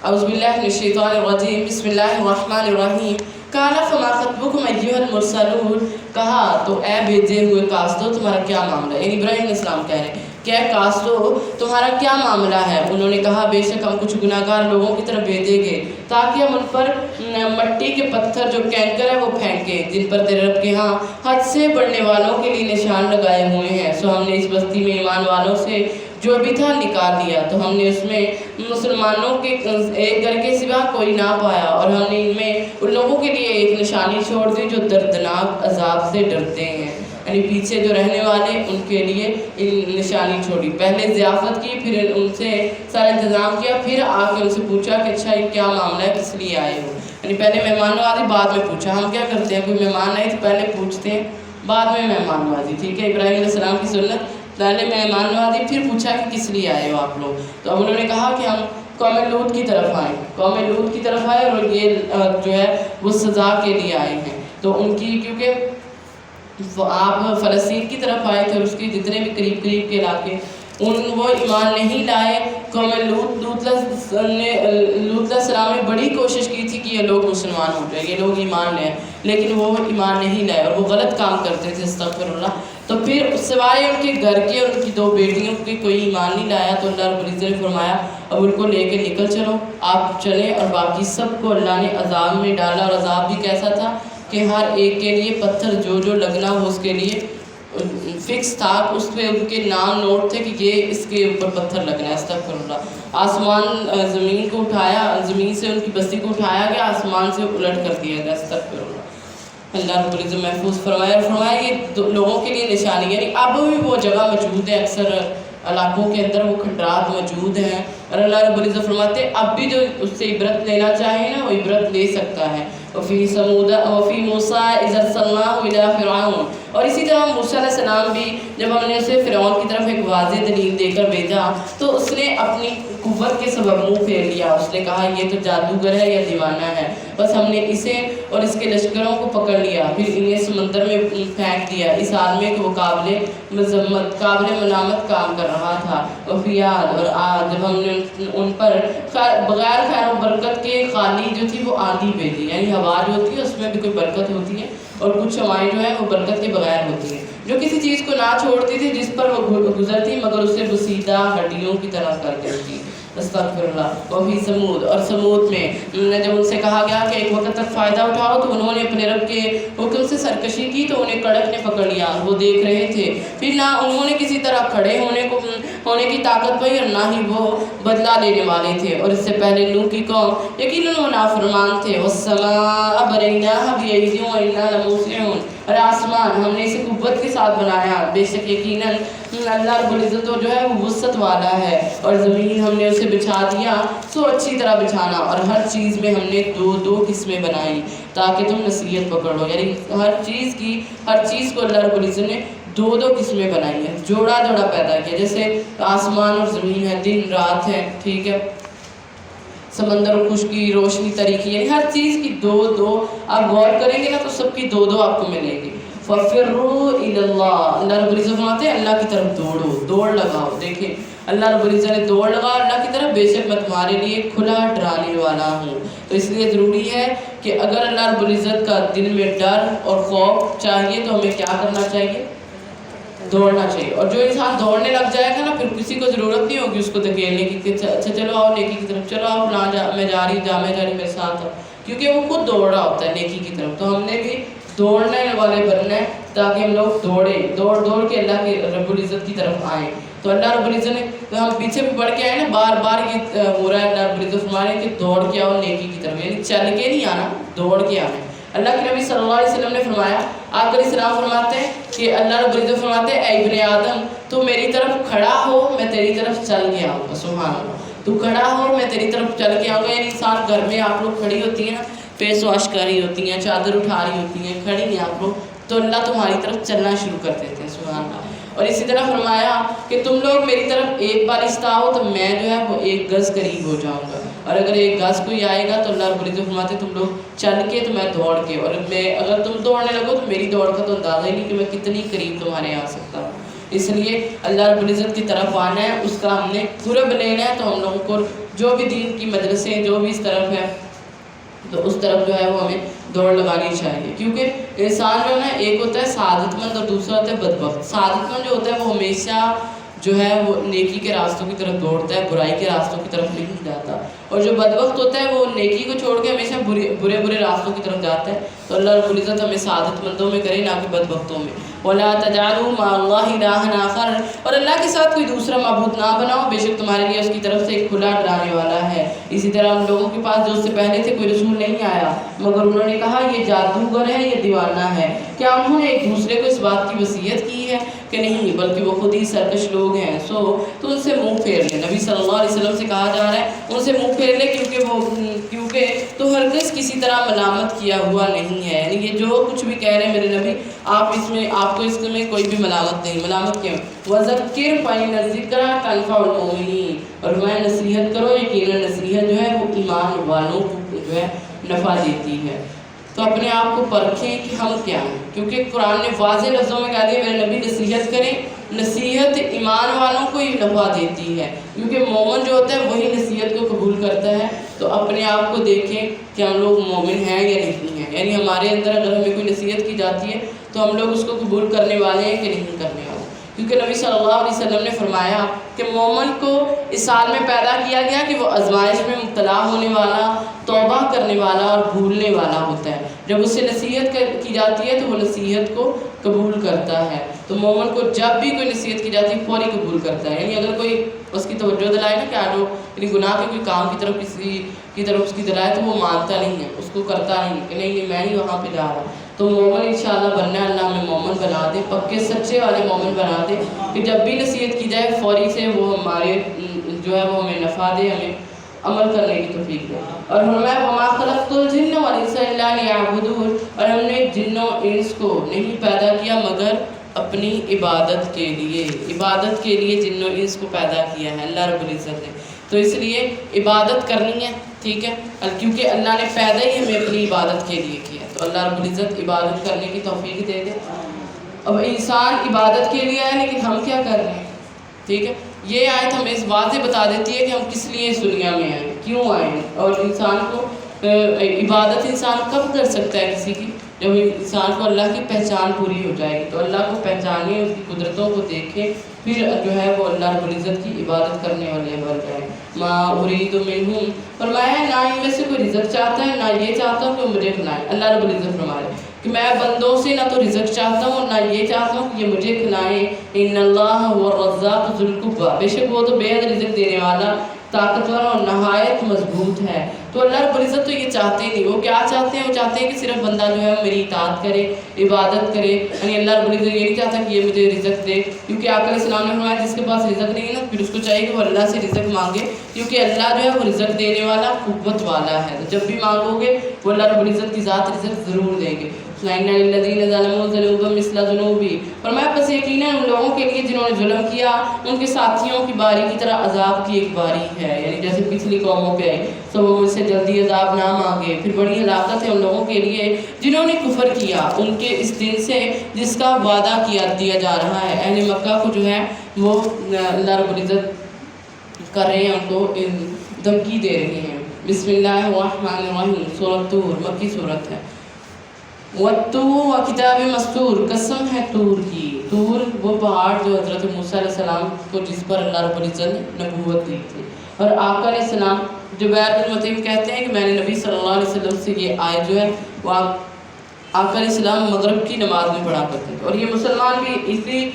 اعوذ باللہ من الشیطان الرجیم بسم اللہ الرحمن الرحیم قال فما خطبکم ایھا المرسلون، کہا تو اے بھیجے ہوئے کاسٹو تمہارا کیا معاملہ ہے، یعنی ابراہیم علیہ السلام کہہ رہے ہیں کہ اے کاسٹو تمہارا کیا معاملہ ہے۔ انہوں نے کہا بے شک ہم کچھ گناہ گار لوگوں کی طرف بھیجیں گے تاکہ ہم ان پر مٹی کے پتھر جو کینکر ہے وہ پھینکیں جن پر تیرے رب کے ہاں حد سے بڑھنے والوں کے لیے نشان لگائے ہوئے ہیں۔ سو ہم نے اس بستی میں ایمان والوں سے جو بھی تھا نکال لیا، تو ہم نے اس میں مسلمانوں کے ایک گھر کے سوا کوئی نہ پایا، اور ہم نے ان میں ان لوگوں کے لیے ایک نشانی چھوڑ دی جو دردناک عذاب سے ڈرتے ہیں، یعنی پیچھے جو رہنے والے ان کے لیے نشانی چھوڑی۔ پہلے ضیافت کی، پھر ان سے سارا انتظام کیا، پھر آ کے ان سے پوچھا کہ اچھا یہ کیا معاملہ ہے، کس لیے آئے ہو، یعنی پہلے مہمان نوازی بعد میں پوچھا۔ ہم کیا کرتے ہیں، کوئی مہمان آئے تو پہلے پوچھتے ہیں بعد میں مہمان نوازی، ٹھیک ہے، ابراہیم علیہ السلام کی سنت، پہلے مہمان نوازی پھر پوچھا کہ کس لیے آئے ہو آپ لوگ۔ تو اب انہوں نے کہا کہ ہم قوم لوط کی طرف آئے، قوم لوط کی طرف آئے، اور یہ جو ہے وہ سزا کے لیے آئے ہیں۔ تو ان کی کیونکہ آپ فلسطین کی طرف آئے تھے اور اس کے جتنے بھی قریب قریب کے علاقے وہ ایمان نہیں لائے۔ قوم لوط علیہ السلام نے بڑی کوشش کی تھی کہ یہ لوگ مسلمان ہو جائیں، یہ لوگ ایمان لیں، لیکن وہ ایمان نہیں لائے اور وہ غلط کام کرتے تھے، استغفر اللہ۔ تو پھر سوائے ان کے گھر کے اور ان کی 2 بیٹیوں کے کوئی ایمان نہیں لایا، تو اللہ رب العزت نے فرمایا اب ان کو لے کے نکل چلو، آپ چلیں، اور باقی سب کو اللہ نے عذاب میں ڈالا، اور عذاب بھی کیسا تھا کہ ہر ایک کے لیے پتھر جو لگنا ہو اس کے لیے فکس تھا، اس پہ ان کے نام نوٹ تھے کہ یہ اس کے اوپر پتھر لگنا ہے، استغفر اللہ۔ آسمان زمین کو اٹھایا، زمین سے ان کی بستی کو اٹھایا گیا، آسمان سے الٹ کر دیا گیا، استغفر اللہ۔ اللہ رب العزت محفوظ فرمایا یہ لوگوں کے لیے نشانی، یعنی اب بھی وہ جگہ موجود ہے، اکثر علاقوں کے اندر وہ کھنڈرات موجود ہیں، اور اللہ رب العزت فرماتے ہیں اب بھی جو اس سے عبرت لینا چاہے نا وہ عبرت لے سکتا ہے۔ وفی سمود وفی موسیٰ اذ ارسلناہ الی فرعون، اور اسی طرح موسیٰ علیہ السلام بھی جب ہم نے اسے فرعون کی طرف ایک واضح دلیل دے کر بھیجا تو اس نے اپنی قوت کے سبب منہ پھیر لیا، اس نے کہا یہ تو جادوگر ہے یا دیوانہ ہے، بس ہم نے اسے اور اس کے لشکروں کو پکڑ لیا، پھر انہیں سمندر میں پھینک دیا، اس حال میں کہ وہ قابل ملامت کام کر رہا تھا۔ وفی عاد، اور عاد جب ہم نے ان پر بغیر خیر و برکت کے خالی جو تھی وہ آندھی بھیجی، یعنی ہوا جو ہوتی ہے اس میں بھی کوئی برکت ہوتی ہے، اور کچھ ہوائیں جو ہیں وہ برکت کے بغیر ہوتی ہیں، جو کسی چیز کو نہ چھوڑتی تھی جس پر وہ گزرتی مگر اسے بسیدہ ہڈیوں کی طرح کر دیتی، استغفر اللہ۔ وفی سمود، اور سمود میں جب ان سے کہا گیا کہ ایک وقت تک فائدہ اٹھاؤ تو انہوں نے اپنے رب کے حکم سے سرکشی کی تو انہیں کڑک نے پکڑ لیا، وہ دیکھ رہے تھے، پھر نہ انہوں نے کسی طرح کھڑے ہونے کی طاقت پائی اور نہ ہی وہ بدلہ لینے والے تھے، اور اس سے پہلے نوح کی قوم یقیناً وہ نافرمان تھے۔ والسماء بنیناہا بِأَیْدٍ وَإِنَّا لَمُوسِعُونَ، اور آسمان ہم نے اسے قوت کے ساتھ بنایا، بے شک یقیناً اللہ رب العزت جو ہے وہ وسعت والا ہے، اور زمین ہم نے اسے بچھا دیا سو اچھی طرح بچھانا، اور ہر چیز میں ہم نے 2 قسمیں بنائی تاکہ تم نصیحت پکڑو، یعنی ہر چیز کو اللہ رب العزت نے 2 قسمیں بنائی ہیں، جوڑا پیدا کیا، جیسے آسمان اور زمین ہے، دن رات ہے، ٹھیک ہے، سمندر اور خشکی، روشنی تاریکی، یعنی ہر چیز کی 2 آپ غور کریں گے نا تو سب کی 2 آپ کو ملیں گی۔ فَفِرُّوا إِلَى اللَّهِ، اللہ رب العزت فرماتے ہیں اللہ کی طرف دوڑ لگاؤ، دیکھیں اللہ رب العزت نے دوڑ لگا اللہ کی طرف، بے شک میں تمہارے لیے کھلا ڈرانے والا ہوں۔ تو اس لیے ضروری ہے کہ اگر اللہ رب العزت کا دل میں ڈر اور خوف چاہیے تو ہمیں کیا کرنا چاہیے، دوڑنا چاہیے، اور جو انسان دوڑنے لگ جائے گا نا پھر کسی کو ضرورت نہیں ہوگی اس کو دھکیلنے کی کہ اچھا چلو آؤ نیکی کی طرف، چلو آؤ میں جا رہی میرے ساتھ، کیونکہ وہ خود دوڑ رہا ہوتا ہے نیکی کی طرف۔ تو ہم نے بھی دوڑنے والے بننا ہے تاکہ ہم لوگ دوڑ کے اللہ کے رب العزت کی طرف آئیں۔ تو اللہ رب العزت نے ہم پیچھے بھی بڑھ کے آئے نا، بار بار یہ ہو رہا ہے اللہ رب العزت فرمانے کہ دوڑ کے آؤ نیکی کی طرف، یعنی چل کے نہیں آنا، دوڑ کے آنا ہے۔ اللہ کے نبی صلی اللہ علیہ وسلم نے فرمایا، آپ علیہ السلام فرماتے ہیں کہ اللہ رب العزت فرماتے ہیں اے ابن آدم تو میری طرف کھڑا ہو میں تیری طرف چل کے آؤں گا، سبحان اللہ، تو کھڑا ہو میں تیری طرف چل کے آؤں گا، یعنی انسان گھر میں آپ لوگ کھڑی ہوتی ہیں نا، پیش واش کر رہی ہوتی ہیں، چادر اٹھا رہی ہوتی ہیں، کھڑی ہیں آپ لوگ، تو اللہ تمہاری طرف چلنا شروع کر دیتے ہیں، سبحان اللہ۔ اور اسی طرح فرمایا کہ تم لوگ میری طرف ایک بار استاؤ تو میں جو ہے وہ 1 گز قریب ہو جاؤں گا، اور اگر 1 گز کوئی آئے گا تو اللہ رب العزت فرماتے تم لوگ چل کے تو میں دوڑ کے، اور اگر تم دوڑنے لگو تو میری دوڑ کا تو اندازہ ہی نہیں کہ میں کتنی قریب تمہارے آ سکتا ہوں۔ اس لیے اللہ رب العزت کی طرف آنا ہے، اس کا ہم نے قرب لینا ہے، تو ہم لوگوں کو جو بھی دین کی مجلسیں جو بھی اس طرف ہے تو اس طرف جو ہے وہ ہمیں دوڑ لگانی چاہیے، کیونکہ انسان جو ہے نا ایک ہوتا ہے سعادت مند اور دوسرا ہوتا ہے بدبخت۔ سعادت مند جو ہوتا ہے وہ ہمیشہ جو ہے وہ نیکی کے راستوں کی طرف دوڑتا ہے، برائی کے راستوں کی طرف نہیں جاتا، اور جو بدبخت ہوتا ہے وہ نیکی کو چھوڑ کے ہمیشہ برے راستوں کی طرف جاتا ہے۔ تو اللہ رب العزت ہمیں سعادت مندوں میں کرے، نہ کہ بدبختوں میں۔ وَلَا تَجْعَلُوا مَعَ اللَّهِ إِلَٰهًا آخَرَ، اور اللہ کے ساتھ کوئی دوسرا معبود نہ بناؤ، بے شک تمہارے لیے اس کی طرف سے ایک کھلا ڈرانے والا ہے۔ اسی طرح ان لوگوں کے پاس جو اس سے پہلے تھے کوئی رسول نہیں آیا، مگر انہوں نے کہا یہ جادوگر ہے، یہ دیوانہ ہے۔ کیا انہوں نے ایک دوسرے کو اس بات کی وصیت کی ہے کہ نہیں، بلکہ وہ خود ہی سرکش لوگ ہیں، تو ان سے منہ پھیر لیں۔ نبی صلی اللہ علیہ وسلم سے کہا جا رہا ہے ان سے منہ پھیر لیں، کیونکہ تو ہرگز کسی طرح ملامت کیا ہوا نہیں ہے، یعنی یہ جو کچھ بھی کہہ رہے ہیں میرے نبی، آپ کو اس میں کوئی بھی ملامت نہیں۔ ملامت کیوں؟ وَذَكِّرْ فَإِنَّ الذِّكْرَىٰ تَنفَعُ الْمُؤْمِنِينَ، اور میں نصیحت کرو، یقیناً نصیحت جو ہے وہ ایمان والوں کو جو ہے نفع دیتی ہے۔ تو اپنے آپ کو پرکھیں کہ ہم کیا ہیں، کیونکہ قرآن نے واضح لفظوں میں کہہ دیا میرے نبی نصیحت کریں، نصیحت ایمان والوں کو ہی نفع دیتی ہے، کیونکہ مومن جو ہوتا ہے وہی نصیحت کو قبول کرتا ہے۔ تو اپنے آپ کو دیکھیں کہ ہم لوگ مومن ہیں یا نہیں ہیں، یعنی ہمارے اندر اگر ہمیں کوئی نصیحت کی جاتی ہے تو ہم لوگ اس کو قبول کرنے والے ہیں کہ نہیں کرنے والے، کیونکہ نبی صلی اللہ علیہ وسلم نے فرمایا کہ مومن کو اس سال میں پیدا کیا گیا کہ وہ آزمائش میں مبتلا ہونے والا، توبہ کرنے والا اور بھولنے والا ہوتا ہے۔ جب اس سے نصیحت کی جاتی ہے تو وہ نصیحت کو قبول کرتا ہے۔ تو مومن کو جب بھی کوئی نصیحت کی جاتی ہے فوری قبول کرتا ہے، یعنی اگر کوئی اس کی توجہ دلائے نا کہ آجو، یعنی گناہ کے کوئی کام کی طرف کسی کی طرف اس کی دلائے تو وہ مانتا نہیں ہے، اس کو کرتا نہیں کہ نہیں میں ہی وہاں پہ جا رہا۔ تو مومن انشاءاللہ بننا ہے، اللہ ہمیں مومن بنا دے، پکے سچے والے مومن بنا دے کہ جب بھی نصیحت کی جائے فوری سے وہ ہمارے جو ہے وہ ہمیں نفع دے، ہمیں عمل کرنے کی توفیق دے۔ اور فرمایا وَمَا خَلَقْتُ الْجِنَّ وَالْإِنسَ إِلَّا لِيَعْبُدُونِ، اور ہم نے جنوں انس کو نہیں پیدا کیا مگر اپنی عبادت کے لیے، عبادت کے لیے جنوں انس کو پیدا کیا ہے اللہ رب العزت نے۔ تو اس لیے عبادت کرنی ہے، ٹھیک ہے، کیونکہ اللہ نے پیدا ہی ہمیں اپنی عبادت کے لیے کیا، تو اللہ رب العزت عبادت کرنے کی توفیق دے دے۔ اب انسان عبادت کے لیے آئے لیکن ہم کیا کر رہے ہیں، ٹھیک ہے، یہ آیت ہمیں اس بات سے بتا دیتی ہے کہ ہم کس لیے اس دنیا میں آئے، کیوں آئے ہیں، اور انسان کو عبادت انسان کب کر سکتا ہے کسی کی، جب انسان کو اللہ کی پہچان پوری ہو جائے گی۔ تو اللہ کو پہچانے، اس کی قدرتوں کو دیکھیں، پھر جو ہے وہ اللہ رب العزت کی عبادت کرنے والے بن جائیں۔ ما اريد منہم، فرمایا ہے نہ ان میں سے کوئی رزق چاہتا ہے، نہ یہ چاہتا ہوں کہ وہ مجھے کھلائیں۔ اللہ رب العزت فرمایا کہ میں بندوں سے نہ تو رزق چاہتا ہوں نہ یہ چاہتا ہوں کہ یہ مجھے کھلائیں۔ ان اللہ هو الرزاق ذو القوہ، بے شک وہ تو بے حد رزق دینے والا، طاقتور اور نہایت مضبوط ہے۔ تو اللہ رب العزت تو یہ چاہتے نہیں، وہ کیا چاہتے ہیں، وہ چاہتے ہیں کہ صرف بندہ جو ہے میری اطاعت کرے، عبادت کرے، یعنی اللہ رب العزت یہ نہیں چاہتا کہ یہ مجھے رزق دے، کیونکہ آقا علیہ السلام نے فرمایا جس کے پاس رزق نہیں ہے نا پھر اس کو چاہیے کہ وہ اللہ سے رزق مانگے، کیونکہ اللہ جو ہے وہ رزق دینے والا، قوت والا ہے، تو جب بھی مانگو گے وہ اللہ رب العزت کی ذات رزق ضرور دیں گے۔ فرمایا پس یقیناً ان لوگوں کے لیے جنہوں نے ظلم کیا ان کے ساتھیوں کی باری کی طرح عذاب کی ایک باری ہے، یعنی جیسے پچھلی قوموں پہ آئی سو وہ مجھ سے جلدی عذاب نہ مانگے۔ پھر بڑی ہلاکت ہے ان لوگوں کے لیے جنہوں نے کفر کیا ان کے اس دن سے جس کا وعدہ دیا جا رہا ہے۔ اہل مکہ کو جو ہے وہ اللہ رب العزت کر رہے ہیں، ان کو دھمکی دے رہے ہیں۔ بسم اللہ الرحمن الرحیم، سورۃ طور، مکی صورت ہے۔ وَالطُّورِ وَكِتَابٍ مَّسْطُورٍ، قسم ہے طور کی، طور وہ پہاڑ جو حضرت موسیٰ علیہ السلام کو جس پر اللہ رب العزت نے نبوت دی تھی، اور آقا علیہ السلام جبیر بن مطعم کہتے ہیں کہ میں نے نبی صلی اللہ علیہ وسلم سے یہ آیت جو ہے وہ آقا علیہ السلام مغرب کی نماز میں پڑھا کرتے تھے، اور یہ مسلمان بھی اسی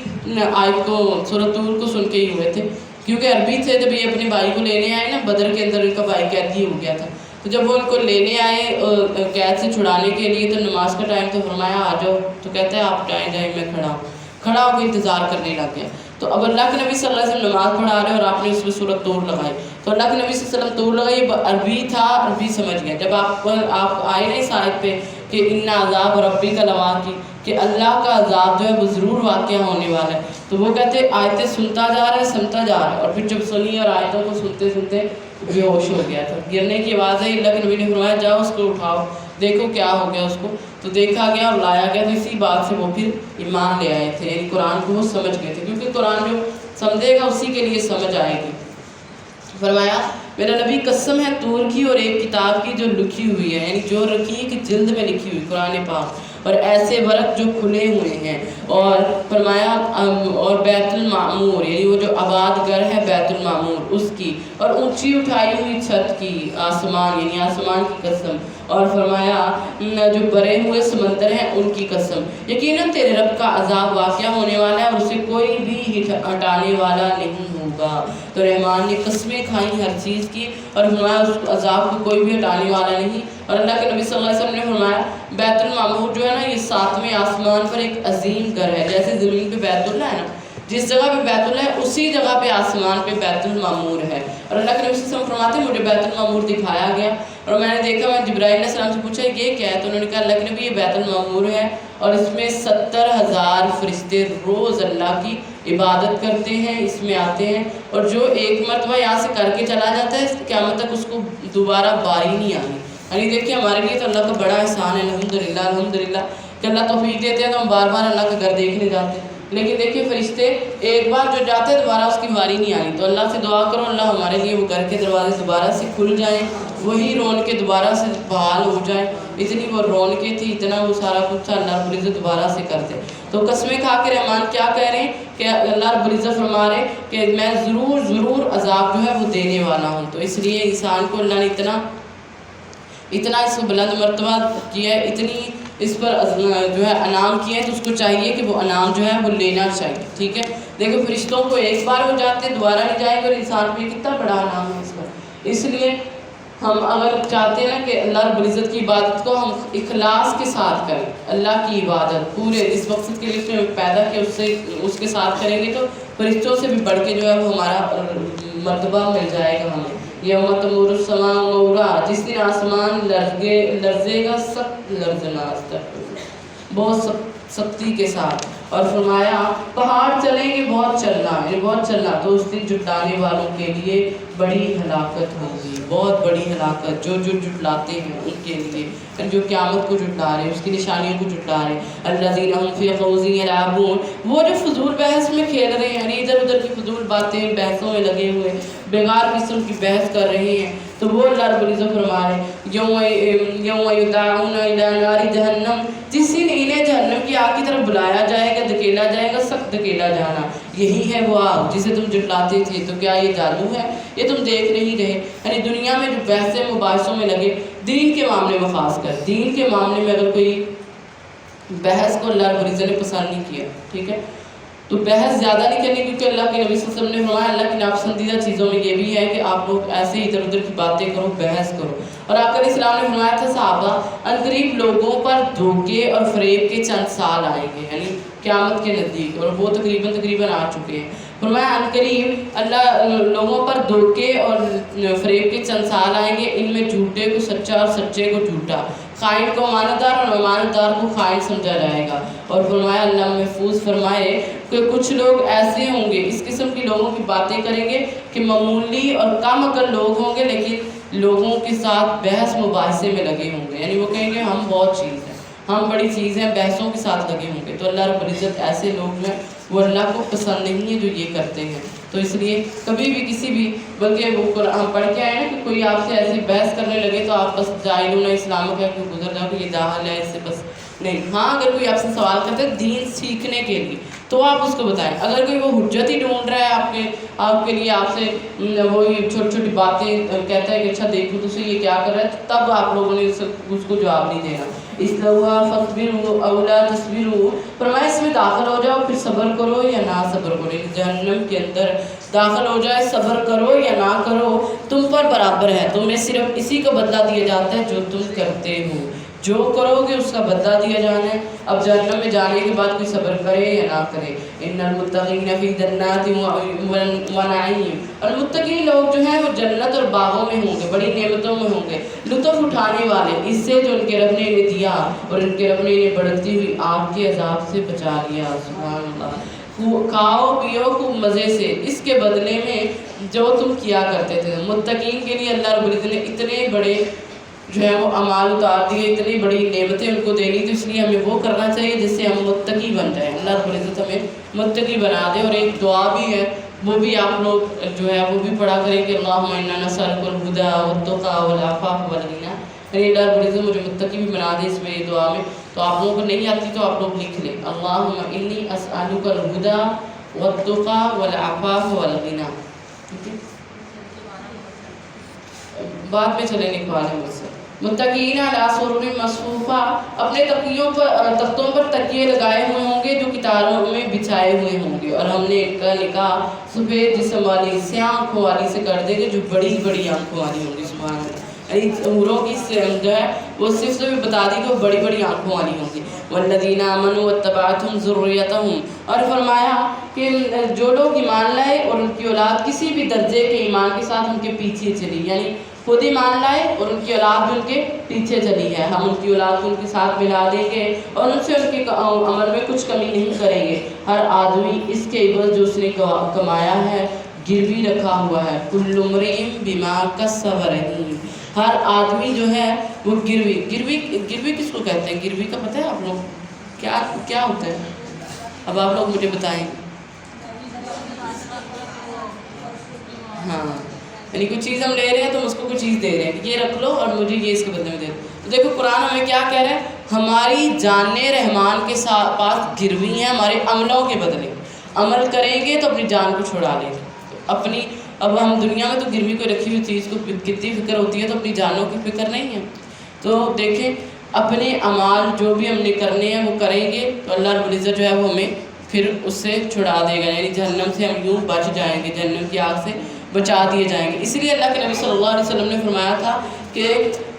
آیت کو سورۃ طور کو سن کے ہی ہوئے تھے، کیونکہ عربی تھے۔ جب یہ اپنے بھائی کو لینے آئے نا بدر کے اندر ان کا بھائی قیدی ہو گیا تھا، تو جب وہ ان کو لینے آئے قید سے چھڑانے کے لیے تو نماز کا ٹائم تو فرمایا آ جاؤ، تو کہتے ہیں آپ جائیں میں کھڑا ہو کے انتظار کرنے لگ گیا۔ تو اب اللہ کے نبی صلی اللہ علیہ وسلم نماز پڑھا رہے اور آپ نے اس میں سورۃ طور لگائی، تو اللہ کے نبی صلی اللہ علیہ وسلم طور لگائی، عربی تھا، عربی سمجھ گیا۔ جب آپ آئے نا اس آیت پہ کہ ان عذاب ربک لواقع، کہ اللہ کا عذاب جو ہے وہ ضرور واقع ہونے والا ہے، تو وہ کہتے آیتیں سنتا جا رہا ہے سنتا جا رہا ہے، اور پھر جب سنی اور آیتوں کو سنتے سنتے بے ہوش ہو گیا تھا، گرنے کی آواز ہے۔ اللہ کے نبی نے فرمایا جاؤ اس کو اٹھاؤ، دیکھو کیا ہو گیا اس کو، تو دیکھا گیا اور لایا گیا، تو اسی بات سے وہ پھر ایمان لے آئے تھے، یعنی قرآن کو وہ سمجھ گئے تھے، کیونکہ قرآن جو سمجھے گا اسی کے لیے سمجھ آئے گی۔ فرمایا میرا نبی قسم ہے طور کی اور ایک کتاب کی جو لکھی ہوئی ہے، یعنی جو رقیق جلد میں لکھی ہوئی قرآن پاک، اور ایسے ورق جو کھلے ہوئے ہیں، اور فرمایا اور بیت المعمور، یعنی وہ جو آباد گھر ہے بیت المعمور اس کی، اور اونچی اٹھائی ہوئی چھت کی، آسمان یعنی آسمان کی قسم، اور فرمایا جو بھرے ہوئے سمندر ہیں ان کی قسم، یقیناً تیرے رب کا عذاب واقعہ ہونے والا ہے اور اسے کوئی بھی ہٹانے والا نہیں ہوگا۔ تو رحمان نے قسمیں کھائیں ہر چیز کی، اور فرمایا اس عذاب کو کوئی بھی ہٹانے والا نہیں۔ اور اللہ کے نبی صلی اللہ علیہ وسلم نے فرمایا بیت المعمور جو ہے نا، یہ 7ویں آسمان پر ایک عظیم گھر ہے، جیسے زمین پہ بیت اللہ ہے نا، جس جگہ پہ بیت اللہ ہے اسی جگہ پہ آسمان پہ بیت المعمور ہے۔ اور اللہ کے نبی صلی اللہ علیہ وسلم فرماتے ہیں مجھے بیت المعمور دکھایا گیا، اور میں نے دیکھا، میں جبرائیل علیہ السلام سے پوچھا یہ کیا ہے، تو انہوں نے کہا اللہ کے نبی یہ بیت المعمور ہے، اور اس میں 70,000 فرشتے روز اللہ کی عبادت کرتے ہیں، اس میں آتے ہیں، اور جو ایک مرتبہ یہاں سے کر کے چلا جاتا ہے قیامت تک اس کو دوبارہ باری نہیں آنی۔ یعنی دیکھیے ہمارے لیے تو اللہ کا بڑا احسان ہے، الحمدللہ الحمدللہ کہ اللہ توفیق دیتے ہیں تو ہم بار بار اللہ کا گھر دیکھنے جاتے ہیں، لیکن دیکھیے فرشتے ایک بار جو جاتے ہیں دوبارہ اس کی باری نہیں آنی۔ تو اللہ سے دعا کرو اللہ ہمارے لیے وہ گھر کے دروازے دوبارہ سے کھل جائیں، وہی رونقیں دوبارہ سے بحال ہو جائیں، اتنی وہ رونقیں تھی، اتنا وہ سارا کچھ تھا، اللہ رب العزت دوبارہ سے کر دے۔ تو قسمیں کھا کے رحمان کیا کہہ رہے ہیں کہ اللہ رب العزت فرما رہے کہ میں ضرور ضرور عذاب جو ہے وہ دینے والا ہوں۔ تو اس لیے انسان کو اللہ نے اتنا اس کو بلند مرتبہ کیا ہے، اتنی اس پر جو ہے انعام کیے ہیں، تو اس کو چاہیے کہ وہ انعام جو ہے وہ لینا چاہیے، ٹھیک ہے۔ دیکھو فرشتوں کو ایک بار ہو جاتے ہیں دوبارہ نہیں جائیں گے، اور انسان پہ کتنا بڑا انعام ہے اس پر۔ اس لیے ہم اگر چاہتے ہیں کہ اللہ رب العزت کی عبادت کو ہم اخلاص کے ساتھ کریں، اللہ کی عبادت پورے اس مقصد کے لیے اس نے پیدا کیا اس کے ساتھ کریں گے، تو فرشتوں سے بھی بڑھ کے جو ہے وہ ہمارا مرتبہ مل جائے گا ہمیں۔ یوم تمور السماء مورا، جس دن آسمان لرزے گا، سخت لرزنا، بہت سختی کے ساتھ۔ اور فرمایا پہاڑ چلیں گے بہت چلنا، یعنی بہت چلنا، تو اس دن جھٹلانے والوں کے لیے بڑی ہلاکت ہوگی، بہت بڑی ہلاکت، جو جھٹلاتے ہیں ان کے لیے، جو قیامت کو جھٹلا رہے ہیں، اس کی نشانیوں کو جھٹلا رہے ہیں۔ الذین هم فی خوض یلعبون، وہ جو فضول بحث میں کھیل رہے ہیں، یعنی ادھر ادھر کی فضول باتیں بحثوں میں لگے ہوئے، بیکار قسم کی بحث کر رہے ہیں، تو وہ اللہ رب العزت فرما رہے ہیں یوم یدعون الی نار جہنم، جس دن انہیں جہنم کی آگ کی طرف بلایا جائے گا، دھکیلا جائے گا، سخت دھکیلا جانا، یہی ہے وہ آگ جسے تم جھٹلاتے تھے۔ تو کیا یہ جادو ہے؟ یہ تم دیکھ نہیں رہے؟ یعنی دنیا میں جو بحثیں مباحثوں میں لگے، دین کے معاملے میں، خاص کر دین کے معاملے میں اگر کوئی بحث کو اللہ رب العزت نے پسند نہیں کیا، ٹھیک ہے، تو بحث زیادہ نہیں کرنی، کیونکہ اللہ کے نبی صلی اللہ علیہ وسلم نے فرمایا اللہ کی ناپسندیدہ چیزوں میں یہ بھی ہے کہ آپ لوگ ایسے ادھر ادھر کی باتیں کرو، بحث کرو۔ اور آقا علیہ السلام نے فرمایا تھا صحابہ عنقریب لوگوں پر دھوکے اور فریب کے چند سال آئیں گے، یعنی قیامت کے نزدیک، اور وہ تقریباً آ چکے ہیں۔ فرمایا عنقریب اللہ لوگوں پر دھوکے اور فریب کے چند سال آئیں گے، ان میں جھوٹے کو سچا اور سچے کو جھوٹا، خائن کو امانتدار اور امانتدار کو خائن سمجھا جائے گا۔ اور فرمایا اللہ محفوظ فرمائے کہ کچھ لوگ ایسے ہوں گے، اس قسم کی لوگوں کی باتیں کریں گے کہ معمولی اور کم عقل لوگ ہوں گے، لیکن لوگوں کے ساتھ بحث مباحثے میں لگے ہوں گے، یعنی وہ کہیں گے ہم بہت چیز ہیں، ہم بڑی چیز ہیں، بحثوں کے ساتھ لگے ہوں گے۔ تو اللہ رب العزت ایسے لوگ ہیں وہ اللہ کو پسند نہیں ہے جو یہ کرتے ہیں۔ تو اس لیے کبھی بھی کسی بھی، بلکہ وہ قرآن پڑھ کے آئے نا کہ کوئی آپ سے ایسی بحث کرنے لگے تو آپ بس جاہلون اسلام کا کہ گزر جاؤ کہ یہ جاہل ہے، اس سے بس نہیں۔ ہاں اگر کوئی آپ سے سوال کرتا ہے دین سیکھنے کے لیے تو آپ اس کو بتائیں، اگر کوئی وہ حجت ہی ڈھونڈ رہا ہے آپ کے لیے، آپ سے وہی چھوٹی چھوٹی باتیں کہتا ہے کہ اچھا دیکھو تو یہ کیا کر رہا ہے، تب آپ لوگوں نے اس کو جواب نہیں دینا۔ اصلوہا فاصبروا او لا تصبروا، فرمایا اس میں داخل ہو جاؤ پھر صبر کرو یا نہ صبر کرو، جہنم کے اندر داخل ہو جائے، صبر کرو یا نہ کرو تم پر برابر ہے، تمہیں صرف اسی کا بدلہ دیا جاتا ہے جو تم کرتے ہو، جو کرو گے اس کا بدلہ دیا جانا ہے۔ اب جہنم میں جانے کے بعد کوئی صبر کرے یا نہ کرے۔ ان المتقین فی جنات و نعیم، اور متقین لوگ جو ہیں وہ جنت اور باغوں میں ہوں گے، بڑی نعمتوں میں ہوں گے، لطف اٹھانے والے اس سے جو ان کے رب نے انہیں دیا، اور ان کے رب نے انہیں بڑھتی ہوئی آگ کے عذاب سے بچا لیا۔ سبحان اللہ، کھاؤ پیو خوب مزے سے، اس کے بدلے میں جو تم کیا کرتے تھے۔ متقین کے لیے اللہ رب العزت نے اتنے بڑے جو ہے وہ اعمال اتار دیے، اتنی بڑی نعمتیں ان کو دینی، تو اس لیے ہمیں وہ کرنا چاہیے جس سے ہم متقی بن جائیں، اللہ رب العزت ہمیں متقی بنا دے۔ اور ایک دعا بھی ہے، وہ بھی آپ لوگ جو ہے وہ بھی پڑھا کریں کہ اللہم انا نسألک الہدی والتقی والعفاف والغنی، یعنی اللہ رب العزت مجھے متقی بھی بنا دے اس میں دعا میں۔ تو آپ لوگوں کو نہیں آتی تو آپ لوگ لکھ لیں، اللہم انی اسألک الہدی والتقی والعفاف والغنی، ٹھیک ہے؟ بعد میں چلیں لکھوا لیں مجھ سے۔ متقین علی سرر مصفوفہ، اپنے تختوں پر تکیے لگائے ہوئے ہوں گے جو کتاروں میں بچھائے ہوئے ہوں گے، اور ہم نے ان کا نکاح سفید جسم والی سیاہ آنکھوں والی سے کر دیں گے جو بڑی بڑی آنکھوں والی ہوں گی۔ سبحان اللہ، یعنی حوروں کی جو ہے وہ صرف سے بھی بتا دی کہ وہ بڑی بڑی آنکھوں والی ہوں گی۔ والذین آمنوا واتبعتهم ذریتهم، اور فرمایا کہ جو لوگ ایمان لائے اور ان کی اولاد کسی بھی درجے کے ایمان کے ساتھ ان کے پیچھے چلی، یعنی خود ایمان لائے اور ان کی اولاد بھی ان کے پیچھے چلی ہے، ہم ان کی اولاد کو ان کے ساتھ ملا دیں گے اور ان سے ان کے عمل میں کچھ کمی نہیں کریں گے۔ ہر آدمی اس کے عوض جو اس نے کمایا ہے گروی رکھا ہوا ہے، کل امرئ بما کسب رہین، ہر آدمی جو ہے وہ گروی کس کو کہتے ہیں؟ گروی کا پتہ ہے آپ لوگ کیا ہوتا ہے؟ اب آپ لوگ مجھے بتائیں۔ ہاں، یعنی کوئی چیز ہم لے رہے ہیں تو اس کو کوئی چیز دے رہے ہیں، یہ رکھ لو اور مجھے یہ اس کے بدلے میں دے دو۔ تو دیکھو قرآن ہمیں کیا کہہ رہا ہے، ہماری جان رحمان کے پاس گروی ہیں ہمارے عملوں کے بدلے، عمل کریں گے تو اپنی جان کو چھڑا لیں گے۔ اب ہم دنیا میں تو گروی کو رکھی ہوئی چیز کو کتنی فکر ہوتی ہے، تو اپنی جانوں کی فکر نہیں ہے۔ تو دیکھیں اپنے اعمال جو بھی ہم نے کرنے ہیں وہ کریں گے تو اللہ رب العزت جو ہے وہ ہمیں پھر اس سے چھڑا دے گا، یعنی جہنم سے ہم یوں بچ جائیں گے، جہنم کی آگ سے بچا دیے جائیں گے۔ اسی لیے اللہ کے نبی صلی اللہ علیہ وسلم نے فرمایا تھا کہ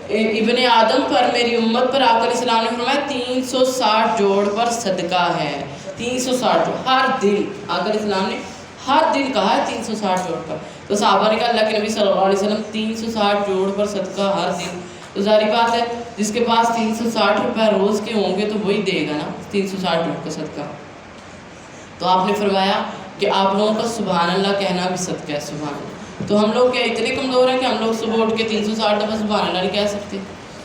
ابن آدم پر، میری امت پر آقا علیہ السلام نے فرمایا 360 جوڑ پر صدقہ ہے، 360 جوڑ ہر دن، آقا علیہ السلام نے ہر دن کہا ہے 360 جوڑ پر۔ تو صحابہ نے کہا اللہ کے نبی صلی اللہ علیہ وسلم 360 جوڑ پر صدقہ ہر دن، تو ظاہری بات ہے جس کے پاس 360 روپے روز کے ہوں گے تو وہی دے گا نا 360 جوڑ کا صدقہ۔ تو آپ نے فرمایا کہ آپ لوگوں کا سبحان اللہ کہنا بھی صدقہ ہے، سبحان اللہ۔ تو ہم لوگ کیا اتنے کمزور ہیں کہ ہم لوگ صبح اٹھ کے 360 دفعہ سبحان اللہ نہیں کہہ سکتے؟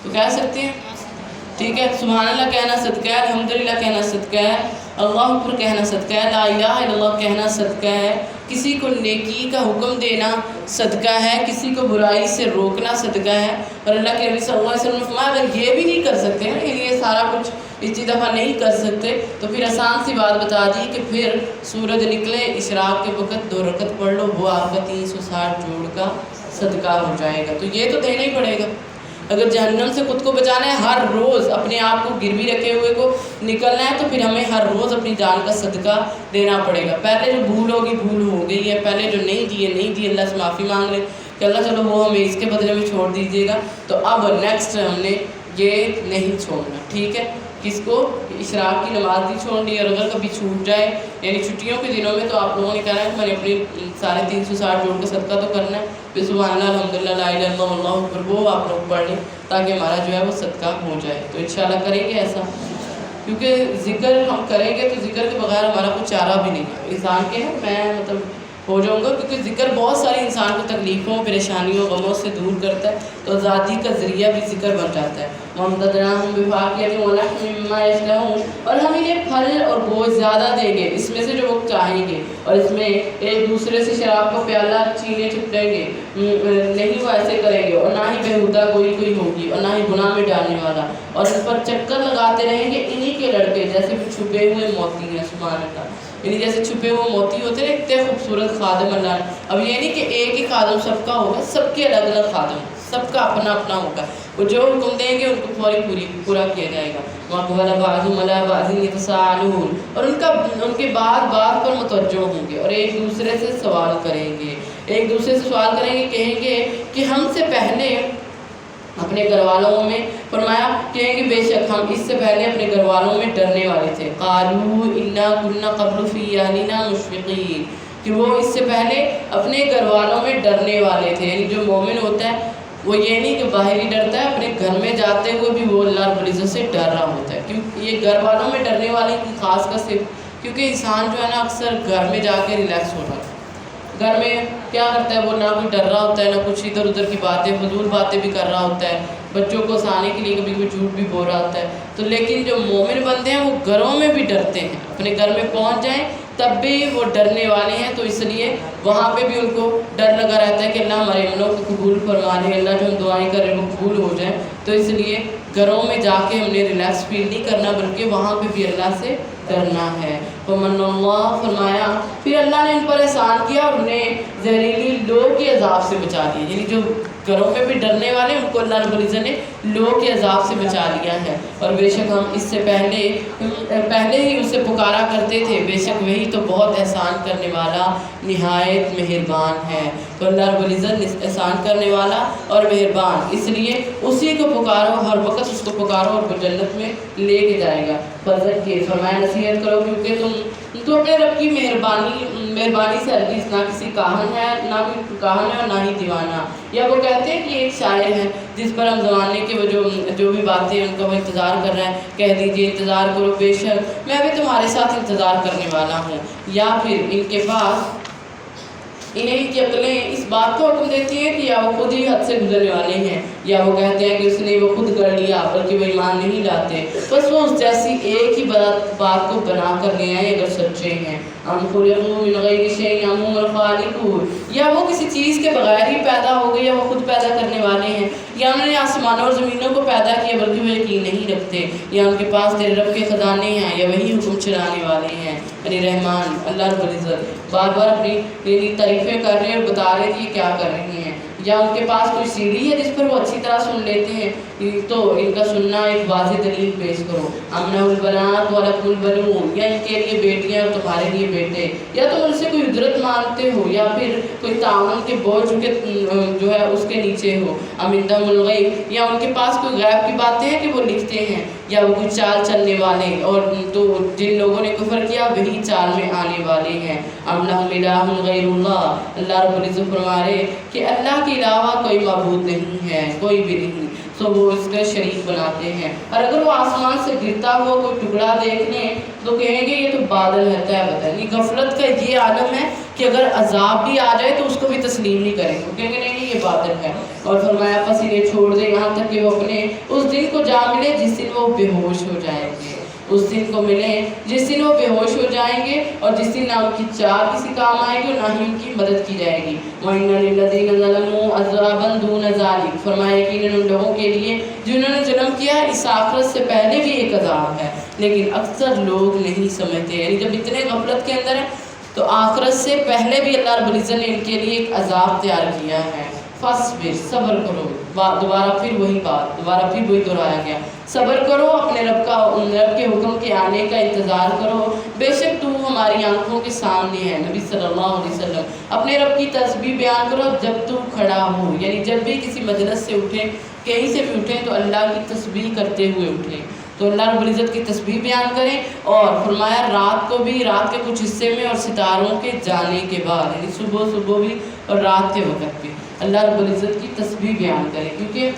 تو کہہ سکتے ہیں، ٹھیک ہے؟ سبحان اللہ کہنا صدقہ ہے، الحمدللہ کہنا صدقہ ہے، اللہ اکبر کہنا صدقہ ہے، لا الہ الا اللہ کہنا صدقہ ہے، کسی کو نیکی کا حکم دینا صدقہ ہے، کسی کو برائی سے روکنا صدقہ ہے۔ اور اللہ کے نبی صلی اللہ علیہ وسلم نے فرمایا اگر یہ بھی نہیں کر سکتے ہیں، یعنی یہ سارا کچھ اسی دفعہ نہیں کر سکتے تو پھر آسان سی بات بتا دی کہ پھر سورج نکلے اشراق کے وقت 2 رکعت پڑھ لو، وہ آپ کا 360 جوڑ کا صدقہ ہو جائے گا۔ تو یہ تو دینا ہی پڑے گا اگر جہنم سے خود کو بچانا ہے، ہر روز اپنے آپ کو گروی رکھے ہوئے کو نکلنا ہے، تو پھر ہمیں ہر روز اپنی جان کا صدقہ دینا پڑے گا۔ پہلے جو بھول ہوگی بھول ہو گئی ہے، پہلے جو نہیں دیے اللہ سے معافی مانگ لیں کہ اللہ چلو وہ ہمیں اس کے بدلے میں چھوڑ دیجیے گا، تو اب نیکسٹ ہم نے یہ نہیں چھوڑنا، ٹھیک ہے؟ کس کو؟ اشراق کی نماز نہیں چھوڑنی، اور اگر کبھی چھوٹ جائے یعنی چھٹیوں کے دنوں میں تو آپ لوگوں نے کہنا ہے کہ میں نے اپنی سارے 360 جوڑ کا صدقہ تو کرنا ہے، پھر سبحان اللہ الحمدللہ لا الہ الا اللہ اللہ اکبر وہ آپ لوگ پڑھ لیں تاکہ ہمارا جو ہے وہ صدقہ ہو جائے۔ تو انشاءاللہ کریں گے ایسا، کیونکہ ذکر ہم کریں گے تو ذکر کے بغیر ہمارا کوئی چارہ بھی نہیں ہے۔ انسان کے میں ہو جاؤں گا کیونکہ ذکر بہت سارے انسان کو تکلیفوں پریشانیوں غموں سے دور کرتا ہے، تو آزادی کا ذریعہ بھی ذکر بن جاتا ہے۔ اور ہم انہیں پھل اور گوشت زیادہ دیں گے اس میں سے جو وہ چاہیں گے، اور اس میں ایک دوسرے سے شراب کا پیالہ چینے چھپٹیں گے نہیں، وہ ایسے کریں گے، اور نہ ہی بےہودہ کوئی ہوگی، اور نہ ہی گناہ میں ڈالنے والا، اور اس پر چکر لگاتے رہیں گے انہی کے لڑکے جیسے کہ چھپے ہوئے موتی ہیں۔ سبحان اللہ، یعنی جیسے چھپے ہوئے موتی ہوتے ہیں، اتنے خوبصورت خادم اللہ نے۔ اب یہ نہیں کہ ایک ہی خادم سب کا ہوگا، سب کے الگ الگ خادم، سب کا اپنا اپنا ہوگا، وہ جو حکم دیں گے ان کو پورا کیا جائے گا۔ وَأَقْبَلَ بَعْضُهُمْ عَلَىٰ بَعْضٍ يَتَسَاءَلُونَ، اور ان کا ان کے بات پر متوجہ ہوں گے اور ایک دوسرے سے سوال کریں گے، ایک دوسرے سے سوال کریں گے، کہیں گے کہ ہم سے پہلے اپنے گھر والوں میں، فرمایا کہیں گے بے شک ہم اس سے پہلے اپنے گھر والوں میں ڈرنے والے تھے۔ قَالُوا إِنَّا كُنَّا قَبْلُ فِي أَهْلِنَا مُشْفِقِينَ، کہ وہ اس سے پہلے اپنے گھر والوں میں ڈرنے والے تھے۔ یعنی جو مومن ہوتا ہے وہ یہ نہیں کہ باہر ہی ڈرتا ہے، اپنے گھر میں جاتے ہوئے بھی وہ اللہ رب العزت سے ڈر رہا ہوتا ہے۔ کیونکہ یہ گھر والوں میں ڈرنے والے کی خاص کا صرف کیونکہ انسان جو ہے نا اکثر گھر میں جا کے ریلیکس ہو جاتا ہے، گھر میں کیا کرتا ہے وہ، نہ کوئی ڈر رہا ہوتا ہے، نہ کچھ ادھر ادھر کی باتیں فضول باتیں بھی کر رہا ہوتا ہے، بچوں کو ہنسانے کے لیے کبھی کبھی جھوٹ بھی بول رہا ہوتا ہے. تو لیکن جو مومن بندے ہیں وہ گھروں میں بھی ڈرتے ہیں، اپنے گھر میں پہنچ جائیں تب بھی وہ ڈرنے والے ہیں. تو اس لیے وہاں پہ بھی ان کو ڈر لگا رہتا ہے کہ اللہ ہمارے عملوں کو قبول فرما لے، اللہ جو ہم دعائیں کر رہے ہیں وہ قبول ہو جائیں. تو اس لیے گھروں میں جا کے ہم نے ریلیکس فیل نہیں کرنا، بلکہ وہاں پہ بھی اللہ سے ڈرنا ہے. فمن اللہ، فرمایا پھر اللہ نے ان پر احسان کیا اور انہیں زہریلی لو کے عذاب سے بچا لیا. یعنی جو گھروں میں بھی ڈرنے والے ان کو اللہ رب العزت نے لو کے عذاب سے بچا لیا ہے. اور بے شک ہم اس سے پہلے ہی اسے پکارا کرتے تھے، بے شک وہی تو بہت احسان کرنے والا نہایت مہربان ہے. تو اللہ رب العزت احسان کرنے والا اور مہربان، اس لیے اسی کو پکارو، ہر وقت اس کو پکارو اور وہ جنت میں لے کے جائے گا. فضل کے فرمایا نصیحت کرو، کیونکہ تم تو اپنے رب کی مہربانی سے ہرگز نہ کسی کاہن ہے، نہ کوئی کاہن ہے اور نہ ہی دیوانہ. یا وہ کہتے ہیں کہ ایک شاعر ہے جس پر ہم زمانے کے وہ جو بھی باتیں ان کا وہ انتظار کر رہا ہے، کہہ دیجئے انتظار کرو، بے شک میں بھی تمہارے ساتھ انتظار کرنے والا ہوں. یا پھر ان کے پاس انہیں کی عقلیں اس بات کو حکم دیتی ہیں کہ یا وہ خود ہی حد سے گزرنے والے ہیں، یا وہ کہتے ہیں کہ اس نے وہ خود کر لیا، بلکہ وہ ایمان نہیں لاتے. بس وہ اس جیسی ایک ہی بات کو بنا کر لے آئے اگر سچے ہیں. ام خلقوا من غیر شیء ام هم الخالقون، یا وہ کسی چیز کے بغیر ہی پیدا ہو گئے یا وہ خود پیدا کرنے والے ہیں، یا انہوں نے آسمانوں اور زمینوں کو پیدا کیا بلکہ وہ یقین نہیں رکھتے، یا ان کے پاس تیرے رب کے خزانے ہیں، یا وہی حکم چلانے والے ہیں. یعنی رحمان اللہ رب العزت بار بار اپنی تعریفیں کر رہے ہیں اور بتا رہے کہ یہ کیا کر رہے ہیں. یا ان کے پاس کوئی سیڑھی ہے جس پر وہ اچھی طرح سن لیتے ہیں، تو ان کا سننا ایک واضح دلیل پیش کرو. ام لہ البنات ولکم البنون، یا ان کے لیے بیٹیاں اور تمہارے لیے بیٹے. یا تم ان سے کوئی اجرت مانگتے ہو یا پھر کوئی تعاون کے بوجھ جو ہے اس کے نیچے ہو. ام عندہم الغیب، یا ان کے پاس کوئی غیب کی باتیں ہیں کہ وہ لکھتے ہیں. یا وہ کوئی چال چلنے والے، اور تو جن لوگوں نے کفر کیا وہی چال میں آنے والے ہیں. ام لہم الہ غیر اللہ، اللہ رب العزت فرما رہے کہ اللہ کے علاوہ کوئی معبود نہیں ہے، کوئی بھی نہیں، تو وہ اس کے شریک بناتے ہیں. اور اگر وہ آسمان سے گرتا ہوا کوئی ٹکڑا دیکھ لیں تو کہیں گے یہ تو بادل ہے، طے یہ غفلت کا یہ عالم ہے کہ اگر عذاب بھی آ جائے تو اس کو بھی تسلیم نہیں کریں گے، کہیں گے نہیں یہ بادل ہے. اور فرمایا پس انہیں چھوڑ دے یہاں تک کہ وہ اپنے اس دن کو جا ملے جس دن وہ بے ہوش ہو جائیں گے. اس دن کو ملیں جس دن وہ بے ہوش ہو جائیں گے، اور جس دن نہ ان کی چار کسی کام آئے گی اور نہ ہی ان کی مدد کی جائے گی. وَإِنَّ لِلَّذِينَ ظَلَمُوا عَذَابًا دُونَ ذَلِكَ، فرمایا یقیناً ان لوگوں کے لیے جنہوں نے ظلم کیا اس آخرت سے پہلے بھی ایک عذاب ہے، لیکن اکثر لوگ نہیں سمجھتے. یعنی جب اتنے غفلت کے اندر ہیں تو آخرت سے پہلے بھی اللہ رب العزت نے ان کے لیے ایک عذاب تیار کیا ہے. فَاصْبِرْ، صبر کرو. دوبارہ پھر وہی بات، دوبارہ پھر وہی دہرایا گیا. صبر کرو، اپنے رب کے حکم کے آنے کا انتظار کرو. بے شک تو ہماری آنکھوں کے سامنے ہے. نبی صلی اللہ علیہ وسلم اپنے رب کی تسبیح بیان کرو جب تو کھڑا ہو. یعنی جب بھی کسی مجلس سے اٹھیں، کہیں سے بھی اٹھیں تو اللہ کی تسبیح کرتے ہوئے اٹھیں. تو اللہ رب العزت کی تسبیح بیان کریں. اور فرمایا رات کو بھی، رات کے کچھ حصے میں اور ستاروں کے جانے کے بعد، یعنی صبح بھی اور رات کے وقت بھی اللہ رب العزت کی تسبیح بیان کریں، کیونکہ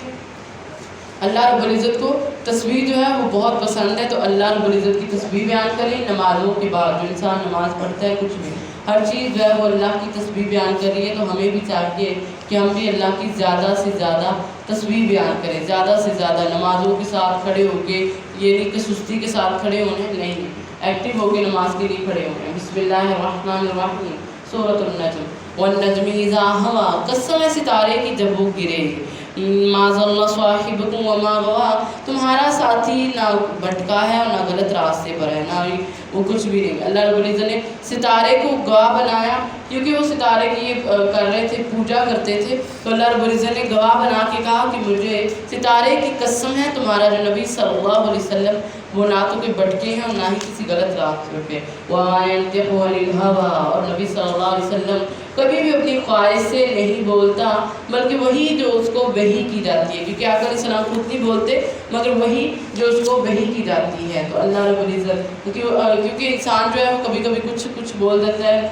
اللہ رب العزت کو تسبیح جو ہے وہ بہت پسند ہے. تو اللہ رب العزت کی تسبیح بیان کریں نمازوں کے بعد. جو انسان نماز پڑھتا ہے کچھ بھی ہر چیز جو ہے وہ اللہ کی تسبیح بیان کر رہی ہے. تو ہمیں بھی چاہیے کہ ہم بھی اللہ کی زیادہ سے زیادہ تسبیح بیان کریں، زیادہ سے زیادہ نمازوں کے ساتھ کھڑے ہو کے. یہ نہیں کہ سستی کے ساتھ کھڑے ہونے، نہیں، ایکٹیو ہو کے نماز کے لیے کھڑے ہونے. بسم اللہ الرحمن الرحیم. سورۃ النجم. والنجم اذا ہوا، قسم ہے ستارے کی جب وہ گرے. ما ضل صاحبکم وما غوا، تمہارا ساتھی نہ بھٹکا ہے اور نہ غلط راستے پر ہے، نہ وہ کچھ بھی نہیں. اللہ رب العزت نے ستارے کو گواہ بنایا کیونکہ وہ ستارے کی کر رہے تھے، پوجا کرتے تھے. تو اللہ رب العزت نے گواہ بنا کے کہا کہ مجھے ستارے کی قسم ہے تمہارا جو نبی صلی اللہ علیہ وسلم وہ نہ تو کوئی بھٹکے ہیں اور نہ ہی کسی غلط راستے پہ. وَمَا يَنطِقُ عَنِ الْهَوَىٰ، اور نبی صلی اللہ علیہ وسلم کبھی بھی اپنی خواہش سے نہیں بولتا، بلکہ وہی جو اس کو وحی کی جاتی ہے. کیونکہ آقا علیہ السلام خود نہیں بولتے مگر وہی جو اس کو وحی کی جاتی ہے. تو اللہ رب العزت کیونکہ انسان جو ہے وہ کبھی کبھی کچھ بول دیتا ہے،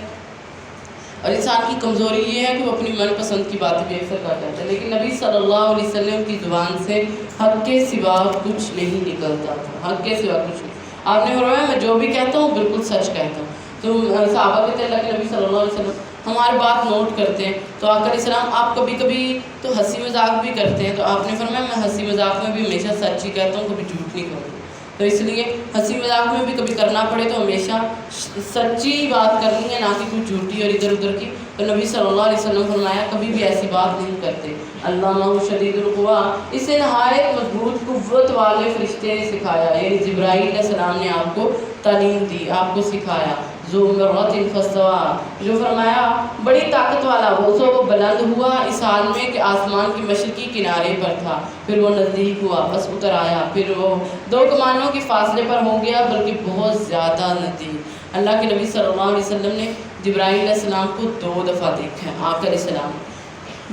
اور انسان کی کمزوری یہ ہے کہ وہ اپنی من پسند کی باتیں بھی اکثر کر جاتا ہے. لیکن نبی صلی اللہ علیہ وسلم کی زبان سے حق کے سوا کچھ نہیں نکلتا تھا، حق کے سوا کچھ نہیں. آپ نے فرمایا میں جو بھی کہتا ہوں بالکل سچ کہتا ہوں. تو صحابہ کہتے ہیں اللہ کے نبی صلی اللہ علیہ وسلم ہماری بات نوٹ کرتے ہیں۔ تو آقا علیہ السلام آپ کبھی کبھی تو ہنسی مذاق بھی کرتے ہیں، تو آپ نے فرمایا میں ہنسی مذاق میں بھی ہمیشہ سچ ہی کہتا ہوں، کبھی جھوٹ نہیں کہوں۔ تو اس لیے ہنسی مذاق میں بھی کبھی کرنا پڑے تو ہمیشہ سچی بات کرنی ہے، نہ کہ کچھ جھوٹی اور ادھر ادھر کی۔ تو نبی صلی اللہ علیہ وسلم فرمایا کبھی بھی ایسی بات نہیں کرتے۔ علامہ شدید القوا، اسے نہایت مضبوط قوت والے فرشتے نے سکھایا، یعنی جبرائیل علیہ السلام نے آپ کو تعلیم دی، آپ کو سکھایا۔ ذو مرۃ فاستویٰ، جو فرمایا بڑی طاقت والا وہ بلند ہوا اس حال میں کہ آسمان کے مشرقی کنارے پر تھا، پھر وہ نزدیک ہوا، بس اتر آیا، پھر وہ 2 کمانوں کے فاصلے پر ہو گیا، بلکہ بہت زیادہ نزدیک۔ اللہ کے نبی صلی اللہ علیہ وسلم نے جبرائیل علیہ السلام کو 2 دفعہ دیکھا ہے۔ آقا علیہ السلام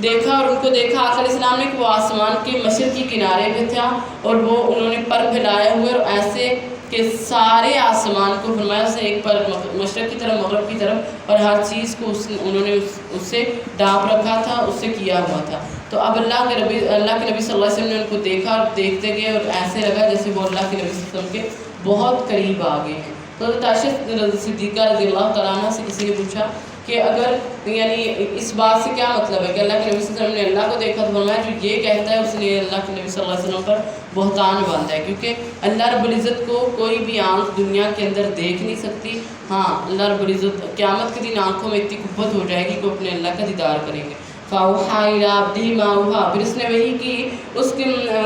دیکھا اور ان کو دیکھا آقا علیہ السلام نے کہ وہ آسمان کے مشرقی کنارے پہ تھا، اور وہ انہوں نے پر پھیلائے ہوئے اور ایسے کہ سارے آسمان کو فرمایا اسے ایک پر مشرق کی طرف مغرب کی طرف، اور ہر چیز کو انہوں نے اس سے ڈانپ رکھا تھا، اس سے کیا ہوا تھا۔ تو اب اللہ کے نبی صلی اللہ علیہ وسلم نے ان کو دیکھا اور دیکھتے گئے، اور ایسے لگا جیسے وہ اللہ کے نبی صلی اللہ علیہ وسلم کے بہت قریب آ گئے ہیں۔ تو عائشہ صدیقہ رضی اللہ تعالیٰ عنہ سے کسی نے پوچھا کہ اگر یعنی اس بات سے کیا مطلب ہے کہ اللہ کے نبی صلی اللہ علیہ وسلم نے اللہ کو دیکھا، تو فرمایا جو یہ کہتا ہے اس نے اللہ کے نبی صلی اللہ علیہ وسلم پر بہتان باندھا ہے، کیونکہ اللہ رب العزت کو کوئی بھی آنکھ دنیا کے اندر دیکھ نہیں سکتی۔ ہاں اللہ رب العزت قیامت کے دن آنکھوں میں اتنی قوت ہو جائے گی کہ وہ اپنے اللہ کا دیدار کریں گے۔ فَأَوْحَىٰ إِلَىٰ عَبْدِهِ مَا أَوْحَىٰ، پھر اس نے وحی کی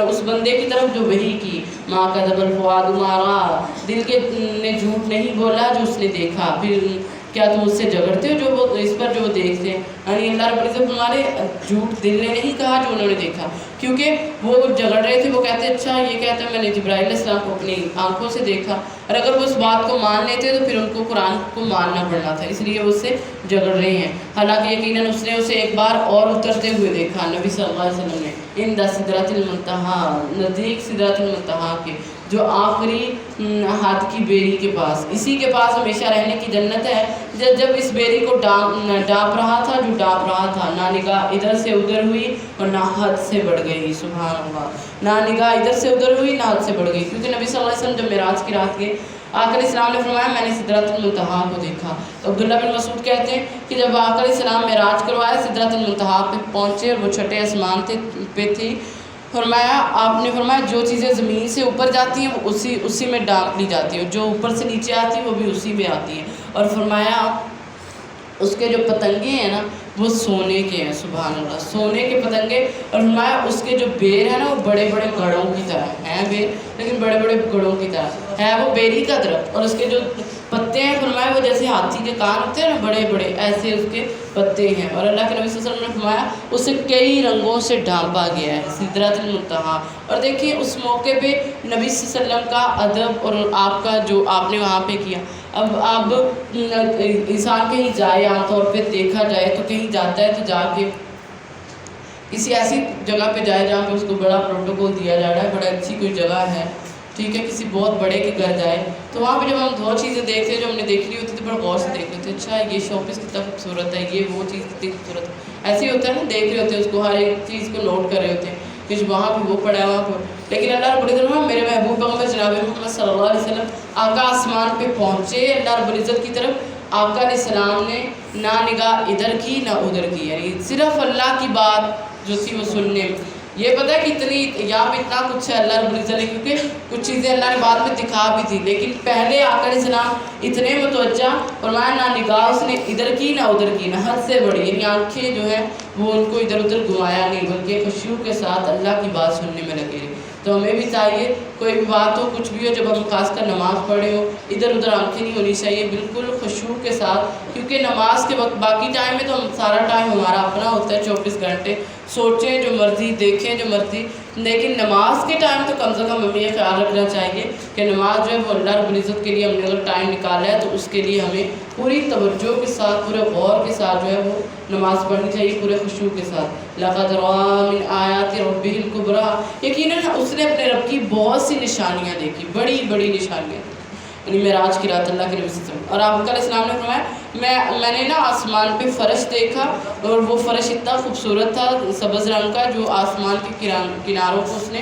اس بندے کی طرف جو وحی کی۔ مَا كَذَبَ الْفُؤَادُ مَا رَأَىٰ، دل نے جھوٹ نہیں بولا جو اس نے دیکھا۔ پھر کیا تم اس سے جھگڑتے ہو جو وہ اس پر جو دیکھتے ہیں؟ یعنی اللہ رب العزت ہمارے جھوٹ دل نے نہیں کہا جو انہوں نے دیکھا، کیونکہ وہ جھگڑ رہے تھے، وہ کہتے اچھا یہ کہتے ہیں میں نے جبرائیل علیہ السلام کو اپنی آنکھوں سے دیکھا، اور اگر وہ اس بات کو مان لیتے تو پھر ان کو قرآن کو ماننا پڑنا تھا، اس لیے وہ اس سے جھگڑ رہے ہیں۔ حالانکہ یقیناً اس نے اسے ایک بار اور اترتے ہوئے دیکھا نبی صلی اللہ علیہ وسلم نے، عند سدرۃ المنتہیٰ، نزدیک سدرۃ المنتہیٰ کے، جو آخری حد کی بیری کے پاس، اسی کے پاس ہمیشہ رہنے کی جنت ہے۔ جب اس بیری کو ڈانپ رہا تھا جو ڈانپ رہا تھا، نہ نگاہ ادھر سے ادھر ہوئی اور نہ حد سے بڑھ گئی، سبحان اللہ، نہ نگاہ ادھر سے ادھر ہوئی نہ حد سے بڑھ گئی، کیونکہ نبی صلی اللہ علیہ وسلم جب معراج کی رات گئے، آقا علیہ السلام نے فرمایا میں نے سدرۃ المنتہیٰ کو دیکھا۔ تو عبداللہ بن مسعود کہتے ہیں کہ جب آقا علیہ السلام معراج کروایا، سدرۃ المنتہیٰ پہ پہنچے اور وہ چھٹے آسمان پہ تھی، فرمایا آپ نے فرمایا جو چیزیں زمین سے اوپر جاتی ہیں وہ اسی میں ڈانپ لی جاتی ہیں، جو اوپر سے نیچے آتی ہیں وہ بھی اسی میں آتی ہیں، اور فرمایا اس کے جو پتنگے ہیں نا وہ سونے کے ہیں، سبحان اللہ، سونے کے پتنگے، اور فرمایا اس کے جو بیر ہیں نا وہ بڑے بڑے گڑوں کی طرح ہیں، بیر لیکن بڑے بڑے گڑوں کی طرح ہے وہ بیری کا درخت، اور اس کے جو پتے ہیں فرمایا وہ جیسے ہاتھی کے کان ہوتے ہیں نا بڑے بڑے، ایسے اس کے پتے ہیں، اور اللہ کے نبی صلی اللہ علیہ وسلم نے فرمایا اسے کئی رنگوں سے ڈھانپا گیا ہے، سدرۃ المنتہیٰ۔ اور دیکھیے اس موقع پہ نبی صلی اللہ علیہ وسلم کا ادب اور آپ کا جو آپ نے وہاں پہ کیا، اب انسان کہیں جائے، عام طور پہ دیکھا جائے تو کہیں جاتا ہے تو جا کے کسی ایسی جگہ پہ جائے جہاں پہ اس کو بڑا پروٹوکول دیا جا رہا ہے، بڑا اچھی کوئی جگہ ہے، ٹھیک ہے، کسی بہت بڑے کے گھر جائے تو وہاں پہ جب ہم 2 چیزیں دیکھتے ہیں جو ہم نے دیکھنی ہوتی تو بڑا غور سے دیکھ لیتے ہیں، اچھا یہ شو پیس کتنا خوبصورت ہے، یہ وہ چیز کتنی خوبصورت ہے، ایسے ہی ہوتا ہے نا، دیکھ رہے ہوتے ہیں اس کو، ہر ایک چیز کو نوٹ کر رہے ہوتے ہیں کہ وہاں پہ وہ پڑا ہے وہاں پہ، لیکن اللہ رب العزت میرے محبوب پیغمبر جناب محمد صلی اللہ علیہ وسلم آقا آسمان پہ پہنچے، اللہ رب العزت کی طرف آقا علیہ السلام نے نہ نگاہ ادھر کی نہ ادھر کی، یعنی صرف اللہ کی بات جو تھی وہ سننے میں، یہ پتہ ہے کہ اتنی یہاں پہ اتنا کچھ ہے اللہ رب العزت نے، کیونکہ کچھ چیزیں اللہ نے بعد میں دکھا بھی تھی، لیکن پہلے آقا علیہ السلام اتنے متوجہ، فرمایا نہ نگاہ اس نے ادھر کی نہ ادھر کی، نہ حد سے بڑی، یعنی آنکھیں جو ہیں وہ ان کو ادھر ادھر گھمایا نہیں، بلکہ خشوع کے ساتھ اللہ کی بات سننے میں لگے رہے۔ تو ہمیں بھی چاہیے کوئی بھی بات ہو، کچھ بھی ہو، جب ہم خاص کر نماز پڑھے ہو، ادھر ادھر آنکھیں نہیں ہونی چاہیے، بالکل خشوع کے ساتھ، کیونکہ نماز کے وقت باقی ٹائم میں تو ہم سارا ٹائم ہمارا اپنا ہوتا ہے، 24 گھنٹے سوچیں جو مرضی، دیکھیں جو مرضی، لیکن نماز کے ٹائم تو کم سے کم ہمیں یہ خیال رکھنا چاہیے کہ نماز جو ہے وہ اللہ رب العزت کے لیے ہم نے اگر ٹائم نکالا ہے تو اس کے لیے ہمیں پوری توجہ کے ساتھ، پورے غور کے ساتھ جو ہے وہ نماز پڑھنی چاہیے، پورے خشوع کے ساتھ۔ لَقَدْ رَأَىٰ مِنْ آیَاتِ رَبِّهِ الْكُبْرَىٰ، یقیناً اس نے اپنے رب کی بہت سی نشانیاں دیکھی، بڑی بڑی نشانیاں، یعنی معراج کی رات اللہ کے نبی صلی اللہ علیہ وسلم، اور آپ علیہ السلام نے فرمایا میں نے نا آسمان پہ فرش دیکھا، اور وہ فرش اتنا خوبصورت تھا، سبز رنگ کا، جو آسمان کے کناروں کو اس نے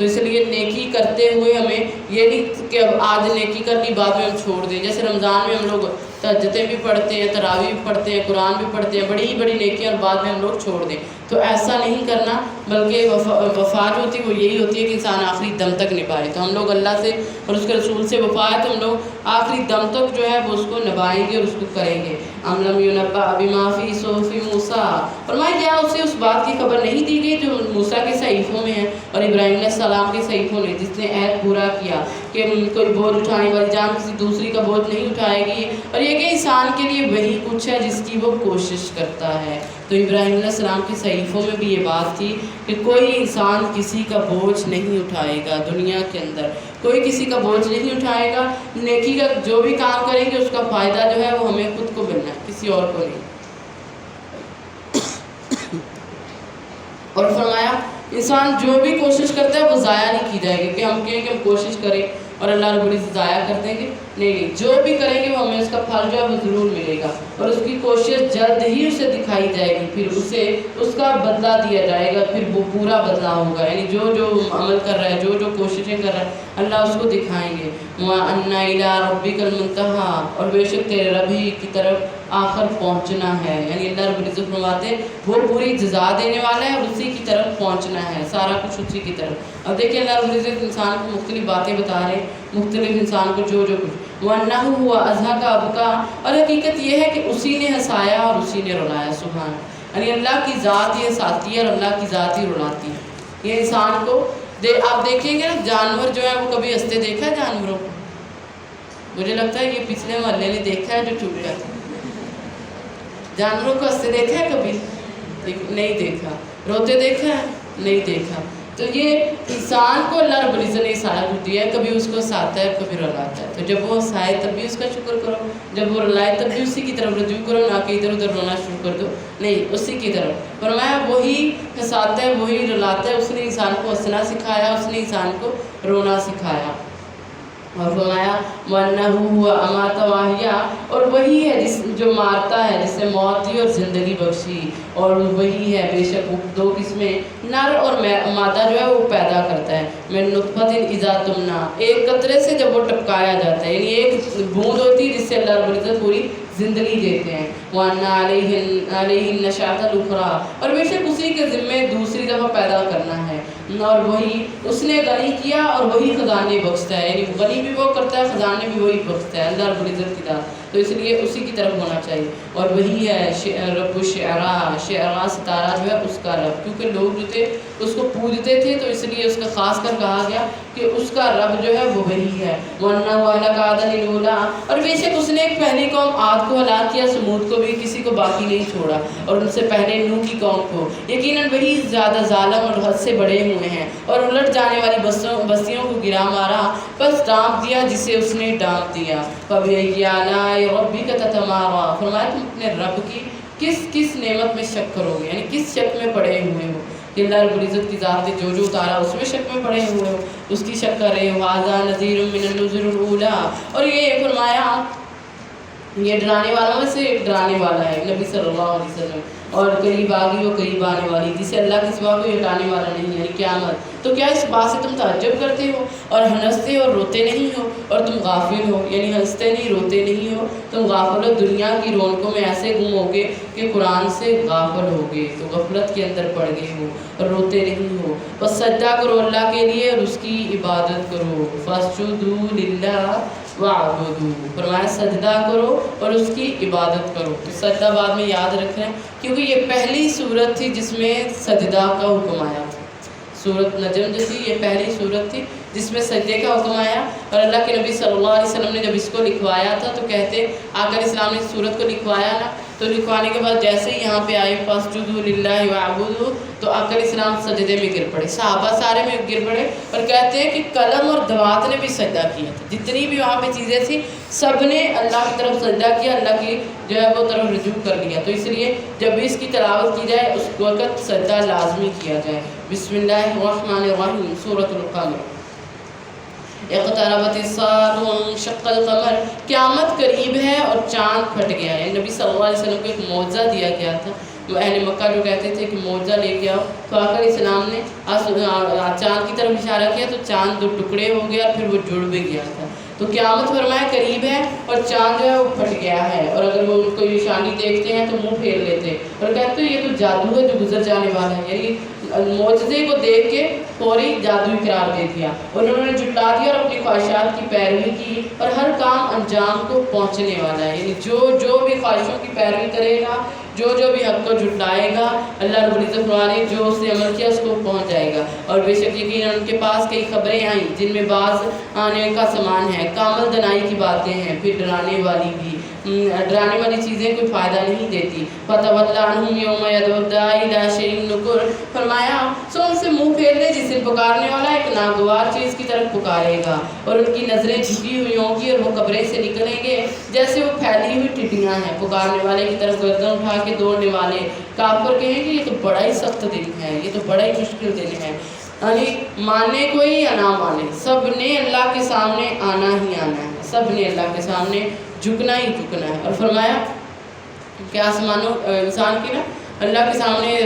تو اس لیے نیکی کرتے ہوئے ہمیں یہ نہیں کہ اب آج نیکی کر لی بعد میں ہم چھوڑ دیں. جیسے رمضان میں ہم لوگ تہجدیں بھی پڑھتے ہیں، تراویح بھی پڑھتے ہیں، قرآن بھی پڑھتے ہیں، بڑی بڑی نیکیاں، اور بعد میں ہم لوگ چھوڑ دیں. تو ایسا نہیں کرنا، بلکہ وفا جو ہوتی ہے وہ یہی ہوتی ہے کہ انسان آخری دم تک نبھائے. تو ہم لوگ اللہ سے اور اس کے رسول سے وفا ہے تو ہم لوگ آخری دم تک جو ہے وہ اس کو نبھائیں گے اور اس کو کریں گے. ام لم ينبأ بما في صحف موسیٰ، فرمایا کیا اسے اس بات کی خبر نہیں دی گئی جو موسیٰ کے صحیفوں میں ہے اور ابراہیم علیہ السلام کے صحیفوں میں، جس نے عہد پورا کیا کہ کوئی بوجھ اٹھانے والی جان کسی دوسری کا بوجھ نہیں اٹھائے گی، اور یہ کہ انسان کے لیے وہی کچھ ہے جس کی وہ کوشش کرتا ہے. تو ابراہیم علیہ السلام کے صحیفوں میں بھی یہ بات تھی کہ کوئی انسان کسی کا بوجھ نہیں اٹھائے گا، دنیا کے اندر کوئی کسی کا بوجھ نہیں اٹھائے گا. نیکی کا جو بھی کام کریں گے اس کا فائدہ جو ہے وہ ہمیں خود کو ملنا ہے، کسی اور کو نہیں. اور فرمایا انسان جو بھی کوشش کرتا ہے وہ ضائع نہیں کی جائے گی کہ ہم کہیں کہ ہم کوشش کریں اور اللہ رب العزت ضائع کر دیں گے. نہیں، جو بھی کریں گے وہ ہمیں اس کا پھل جو ہے وہ ضرور ملے گا، اور اس کی کوشش جلد ہی اسے دکھائی جائے گی، پھر اسے اس کا بدلہ دیا جائے گا، پھر وہ پورا بدلہ ہوگا. یعنی جو جو عمل کر رہا ہے، جو جو کوششیں کر رہا ہے، اللہ اس کو دکھائیں گے. وَأَنَّ إِلَىٰ رَبِّكَ الْمُنتَهَىٰ، اور بے شک تیرے رب ہی کی طرف آخر پہنچنا ہے. یعنی اللہ رب العزت فرماتے ہیں وہ پوری جزا دینے والا ہے اور اسی کی طرف پہنچنا ہے، سارا کچھ اسی کی طرف. اب دیکھیں اللہ رب العزت انسان کو مختلف باتیں بتا رہے ہیں، مختلف انسان کو جو جو کچھ. وَأَنَّهُ هُوَ أَضْحَكَ وَأَبْكَىٰ، اور حقیقت یہ ہے کہ اسی نے ہنسایا اور اسی نے رلایا. سبحان، یعنی اللہ کی ذات ہی ہنساتی ہے اور اللہ کی ذات ہی رلاتی ہے. یہ انسان کو آپ دیکھیں گے نا، جانور جو ہے وہ کبھی ہنستے دیکھا ہے جانوروں کو؟ مجھے لگتا ہے یہ پچھلے محلے نے دیکھا ہے جو ٹوٹ گیا تھا. جانوروں کو ہنستے دیکھا ہے کبھی؟ نہیں دیکھا. روتے دیکھا ہے؟ نہیں دیکھا. تو یہ انسان کو اللہ رب العزت نے سارا کچھ دیا ہے، کبھی اس کو ہنساتا ہے کبھی رلاتا ہے. تو جب وہ ہنسائے تب بھی اس کا شکر کرو، جب وہ رلائے تب بھی اسی کی طرف رجوع کرو، نہ کہ ادھر ادھر رونا شروع کر دو. نہیں، اسی کی طرف. فرمایا وہی ہنساتا ہے، وہی رلاتا ہے. اس نے انسان کو ہنسنا سکھایا، اس نے انسان کو رونا سکھایا. اور فرمایا وَأَنَّهُ هُوَ أَمَاتَ وَأَحْيَا، اور وہی ہے جو مارتا ہے، جس نے موت دی اور زندگی بخشی. اور وہی ہے بے شک وہ دو قسمیں نر اور مادہ جو ہے وہ پیدا کرتا ہے. مِن نُطْفَةٍ إِذَا تُمْنَىٰ، ایک قطرے سے جب وہ ٹپکایا جاتا ہے، یعنی ایک بوند ہوتی ہے جس سے اللہ رب العزت پوری زندگی دیتے ہیں. وَأَنَّ عَلَيْهِ النَّشْأَةَ الْأُخْرَىٰ، اور بے شک اسی کے ذمے دوسری دفعہ پیدا کرنا ہے. اور وہی اس نے غنی کیا اور وہی خزانے بخشتا ہے. یعنی غنی بھی وہ کرتا ہے، خزانے بھی وہی بخشتا ہے، اللہ رب العزت کی ذات. تو اس لیے اسی کی طرف ہونا چاہیے. اور وہی ہے رب الشعراء، شعراء ستارہ جو ہے اس کا رب، کیونکہ لوگ جو تھے اس کو پوجتے تھے تو اس لیے اس کا خاص کر کہا گیا کہ اس کا رب جو ہے وہ وہی ہے. وَأَنَّهُ أَهْلَكَ عَادًا الْأُولَىٰ، اور بے شک اس نے ایک پہلی قوم عاد کو ہلاک کیا، سمود کو بھی کسی کو باقی نہیں چھوڑا، اور ان سے پہلے نوح کی قوم کو. یقیناً وہی زیادہ ظالم اور حد سے بڑے ہوئے ہیں، اور الٹ جانے والی بستیوں کو گرا مارا، بس ڈانپ دیا جسے اس نے ڈانپ دیا. فَبِأَيِّ آلَاءِ رَبِّكَ تَتَمَارَىٰ، فرمایا تم اپنے رب کی کس کس نعمت میں شک کرو گے، یعنی کس شک میں پڑے ہوئے ہو کہ اللہ رب العزت کی ذات نے جو جو اتارا اس میں شک میں پڑے ہوئے ہو، اس کی شک کر رہے ہو. هَٰذَا نَذِيرٌ مِّنَ النُّذُرِ الْأُولَىٰ، اور یہ فرمایا یہ ڈرانے والوں میں سے ایک ڈرانے والا ہے نبی صلی اللہ علیہ وسلم، اور قریب آگی وہ قریب آنے والی، جسے اللہ کے سوا کوئی ہٹانے والا نہیں، یعنی قیامت. تو کیا اس بات سے تم تعجب کرتے ہو اور ہنستے اور روتے نہیں ہو، اور تم غافل ہو، یعنی ہنستے نہیں روتے نہیں ہو، تم غافل ہو، دنیا کی رونقوں میں ایسے گم ہوگے کہ قرآن سے غافل ہوگے، تو غفلت کے اندر پڑ گئے ہو اور روتے نہیں ہو. بس سجدہ کرو اللہ کے لیے اور اس کی عبادت کرو. فَاسْجُدُوا لِلَّهِ وَاعْبُدُوا، فرمایا سجدہ کرو اور اس کی عبادت کرو. تو سجدہ بعد میں یاد رکھیں کیونکہ یہ پہلی صورت تھی جس میں سجدہ کا حکم آیا تھا. سورت نجم جو تھی یہ پہلی صورت تھی جس میں سجدے کا حکم آیا. اور اللہ کے نبی صلی اللہ علیہ وسلم نے جب اس کو لکھوایا تھا تو کہتے آقا اسلام نے اس صورت کو لکھوایا نا، تو لکھوانے کے بعد جیسے ہی یہاں پہ آئے فَاسْجُدُوا لِلَّهِ وَاعْبُدُوا، تو آقا اسلام سجدے میں گر پڑے، صحابہ سارے میں گر پڑے، اور کہتے ہیں کہ قلم اور دوات نے بھی سجدہ کیا تھا. جتنی بھی وہاں پہ چیزیں تھیں سب نے اللہ کی طرف سجدہ کیا، اللہ کی جو ہے وہ طرف رجوع کر لیا. تو اس لیے جب بھی اس کی تلاوت کی جائے اس وقت سجدہ لازمی کیا جائے. بسم اللہ الرحمن الرحیم. سورۃ القمر. اقتربت الساعۃ وانشق القمر، قیامت قریب ہے اور چاند پھٹ گیا ہے. نبی صلی اللہ علیہ وسلم کو ایک معجزہ دیا گیا تھا. اہل مکہ جو کہتے تھے کہ معجزہ لے کے آؤ، تو آقا علیہ السلام نے چاند کی طرف اشارہ کیا تو چاند 2 ٹکڑے ہو گیا اور پھر وہ جڑ بھی گیا تھا۔ تو قیامت فرمایا قریب ہے اور چاند جو ہے وہ پھٹ گیا ہے، اور اگر وہ کوئی نشانی دیکھتے ہیں تو منہ پھیر لیتے ہیں اور کہتے ہیں یہ تو جادو ہے جو گزر جانے والا ہے، یعنی معجزے کو دیکھ کے فوری جادوئی قرار دے دیا، اور انہوں نے جھٹلا دیا اور اپنی خواہشات کی پیروی کی، اور ہر کام انجام کو پہنچنے والا ہے، یعنی جو بھی خواہشوں کی پیروی کرے گا، جو بھی حق کو جھٹلائے گا، اللہ رب العزت فرمانے جو اس نے عمل کیا اس کو پہنچ جائے گا۔ اور بے شک یقیناً ان کے پاس کئی خبریں آئیں جن میں بعض آنے کا سامان ہے، کامل دنائی کی باتیں ہیں، پھر ڈرانے والی چیزیں کوئی فائدہ نہیں دیتی۔ فَتَوَلَّ عَنْهُمْ يَوْمَ يَدْعُ الدَّاعِ إِلَىٰ شَيْءٍ نُكُرٍ، فرمایا سو ان سے منہ پھیر لے جس دن پکارنے والا ایک ناگوار چیز کی طرف پکارے گا، اور ان کی نظریں جھکی ہوئی ہوں گی اور وہ قبریں سے نکلیں گے جیسے وہ پھیلی ہوئی ٹڈیاں ہیں۔ پکارنے والے کی طرف گردن اٹھا کے دوڑنے والے کافر کہیں گے یہ تو بڑا ہی سخت دن ہے، یہ تو بڑا ہی مشکل دن ہے، یعنی مانے کوئی یا نہ مانے سب نے اللہ کے سامنے آنا ہی آنا ہے، سب نے اللہ کے سامنے جھکنا ہی جھکنا ہے۔ اور فرمایا کہ آسمانوں انسان کی نا اللہ کے سامنے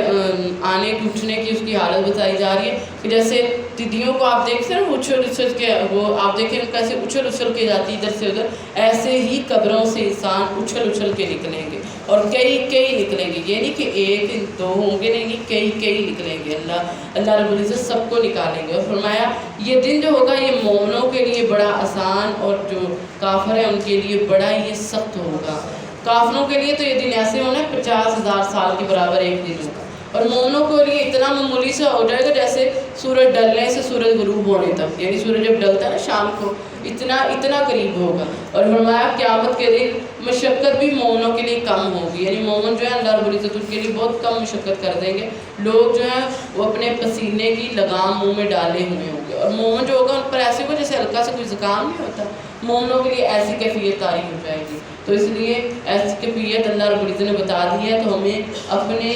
آنے کی اٹھنے کی اس کی حالت بتائی جا رہی ہے کہ جیسے تیدیوں کو آپ دیکھتے ہیں نا اچھل اچھل کے، وہ آپ دیکھیں کیسے اچھل اچھل کے جاتی ادھر سے ادھر، ایسے ہی قبروں سے انسان اچھل اچھل کے نکلیں گے، اور کئی نکلیں گے، یہ نہیں کہ 1-2 ہوں گے، نہیں کئی نکلیں گے، اللہ رب العزت سب کو نکالیں گے۔ اور فرمایا یہ دن جو ہوگا یہ مومنوں کے لیے بڑا آسان اور جو کافر ہیں ان کے لیے بڑا ہی سخت ہوگا۔ کافروں کے لیے تو یہ دن ایسے ہونا ہے 50,000 سال کے برابر ایک دن ہوگا، اور مومنوں کے لیے اتنا معمولی سا ہو جائے گا جیسے سورج ڈلنے سے سورج غروب ہونے تک، یعنی سورج جب ڈلتا ہے نا شام کو اتنا قریب ہوگا۔ اور فرمایا قیامت کے دن مشقت بھی مومنوں کے لیے کم ہوگی، یعنی مومن جو ہے اللہ رب العزت ان کے لیے بہت کم مشقت کر دیں گے، لوگ جو ہیں وہ اپنے پسینے کی لگام منہ میں ڈالے ہوئے ہوں گے، اور مومن جو ہوگا ان پر ایسے کو جیسے ہلکا سے کوئی زکام نہیں ہوتا، مومنوں کے لیے ایسی کیفیت طاری ہو جائے گی۔ تو اس لیے ایسی کیفیت اللہ رب العزت نے بتا دی ہے، تو ہمیں اپنے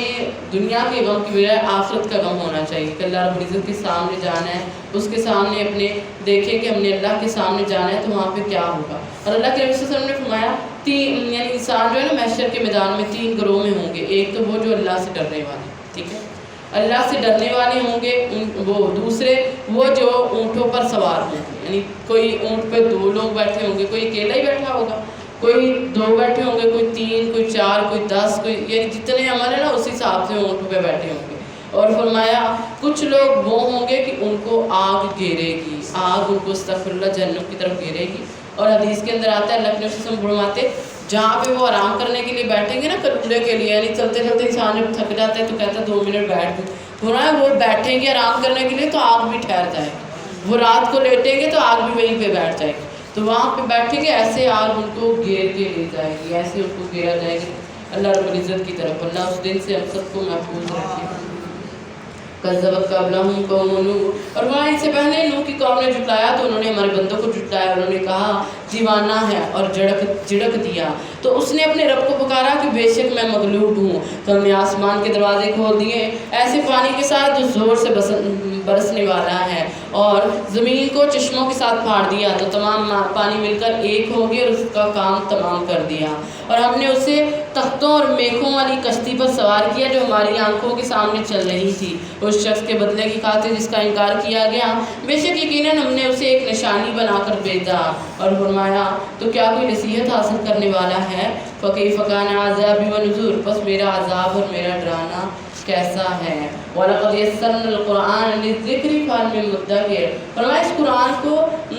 دنیا کے غم کی بجائے آخرت کا غم ہونا چاہیے کہ اللہ رب العزت کے سامنے جانا ہے، اس کے سامنے اپنے دیکھے کہ ہم نے اللہ کے سامنے جانا ہے تو وہاں پہ کیا ہوگا۔ اور اللہ کے نبی صلی اللہ علیہ وسلم نے فرمایا یعنی انسان جو ہے نا محشر کے میدان میں 3 گروہ میں ہوں گے، ایک تو وہ جو اللہ سے ڈرنے والے، ٹھیک ہے، اللہ سے ڈرنے والے ہوں گے، وہ دوسرے وہ جو اونٹوں پر سوار ہوں گے، یعنی کوئی اونٹ پہ 2 لوگ بیٹھے ہوں گے، کوئی اکیلا ہی بیٹھا ہوگا، کوئی 2 بیٹھے ہوں گے، کوئی 3، کوئی 4، کوئی 10، کوئی یعنی جتنے عمل ہیں نا اسی حساب سے اونٹوں پہ بیٹھے ہوں گے۔ اور فرمایا کچھ لوگ وہ ہوں گے کہ ان کو آگ گھیرے گی، آگ ان کو استغفر اللہ جہنم کی طرف گھیرے گی، اور حدیث کے اندر آتا ہے اللہ کے نبی صلی اللہ علیہ وسلم فرماتے جہاں پہ وہ آرام کرنے کے لیے بیٹھیں گے نا کلولے کے لیے، یعنی چلتے چلتے انسان جب تھک جاتا ہے تو کہتا ہے 2 منٹ بیٹھ دوں، فرمایا وہ بیٹھیں گے آرام کرنے کے لیے تو آگ بھی ٹھہر جائے گی، وہ رات کو لیٹیں گے تو آگ بھی وہیں پہ بیٹھ جائے گی، تو وہاں پہ بیٹھیں گے ایسے آگ ان کو گھیر کے لے جائے گی، ایسے ان کو گھیرا جائے گا اللہ رب العزت کی طرف۔ اللہ اس دن سے ہم سب کو محفوظ رکھے۔ کذبت قبلہم قوم نوح، اور وہاں ان سے پہلے نوح کی قوم نے جھٹلایا تو انہوں نے ہمارے بندوں کو جھٹلایا، انہوں نے کہا دیوانہ ہے اور جھڑک دیا، تو اس نے اپنے رب کو پکارا کہ بے شک میں مغلوب ہوں، تو ہم نے آسمان کے دروازے کھول دیے ایسے پانی کے ساتھ جو زور سے برسنے والا ہے، اور زمین کو چشموں کے ساتھ پھاڑ دیا تو تمام پانی مل کر ایک ہو گیا اور اس کا کام تمام کر دیا، اور ہم نے اسے تختوں اور میخوں والی کشتی پر سوار کیا جو ہماری آنکھوں کے سامنے چل رہی تھی، اس شخص کے بدلے کی خاطر جس کا انکار کیا گیا، بے شک یقیناً ہم نے اسے ایک نشانی بنا کر بھیجا۔ اور فرمایا تو کیا کوئی نصیحت حاصل کرنے والا ہے؟ فَكَيْفَ كَانَ عَذَابِي وَنُذُرِ، پس میرا عذاب اور میرا ڈرانا کیسا ہے۔ وَلَقَدْ يَسَّرْنَا الْقُرْآنَ لِلذِّكْرِ فَهَلْ مِن مُّدَّكِرٍ، فرمایا اس قرآن کو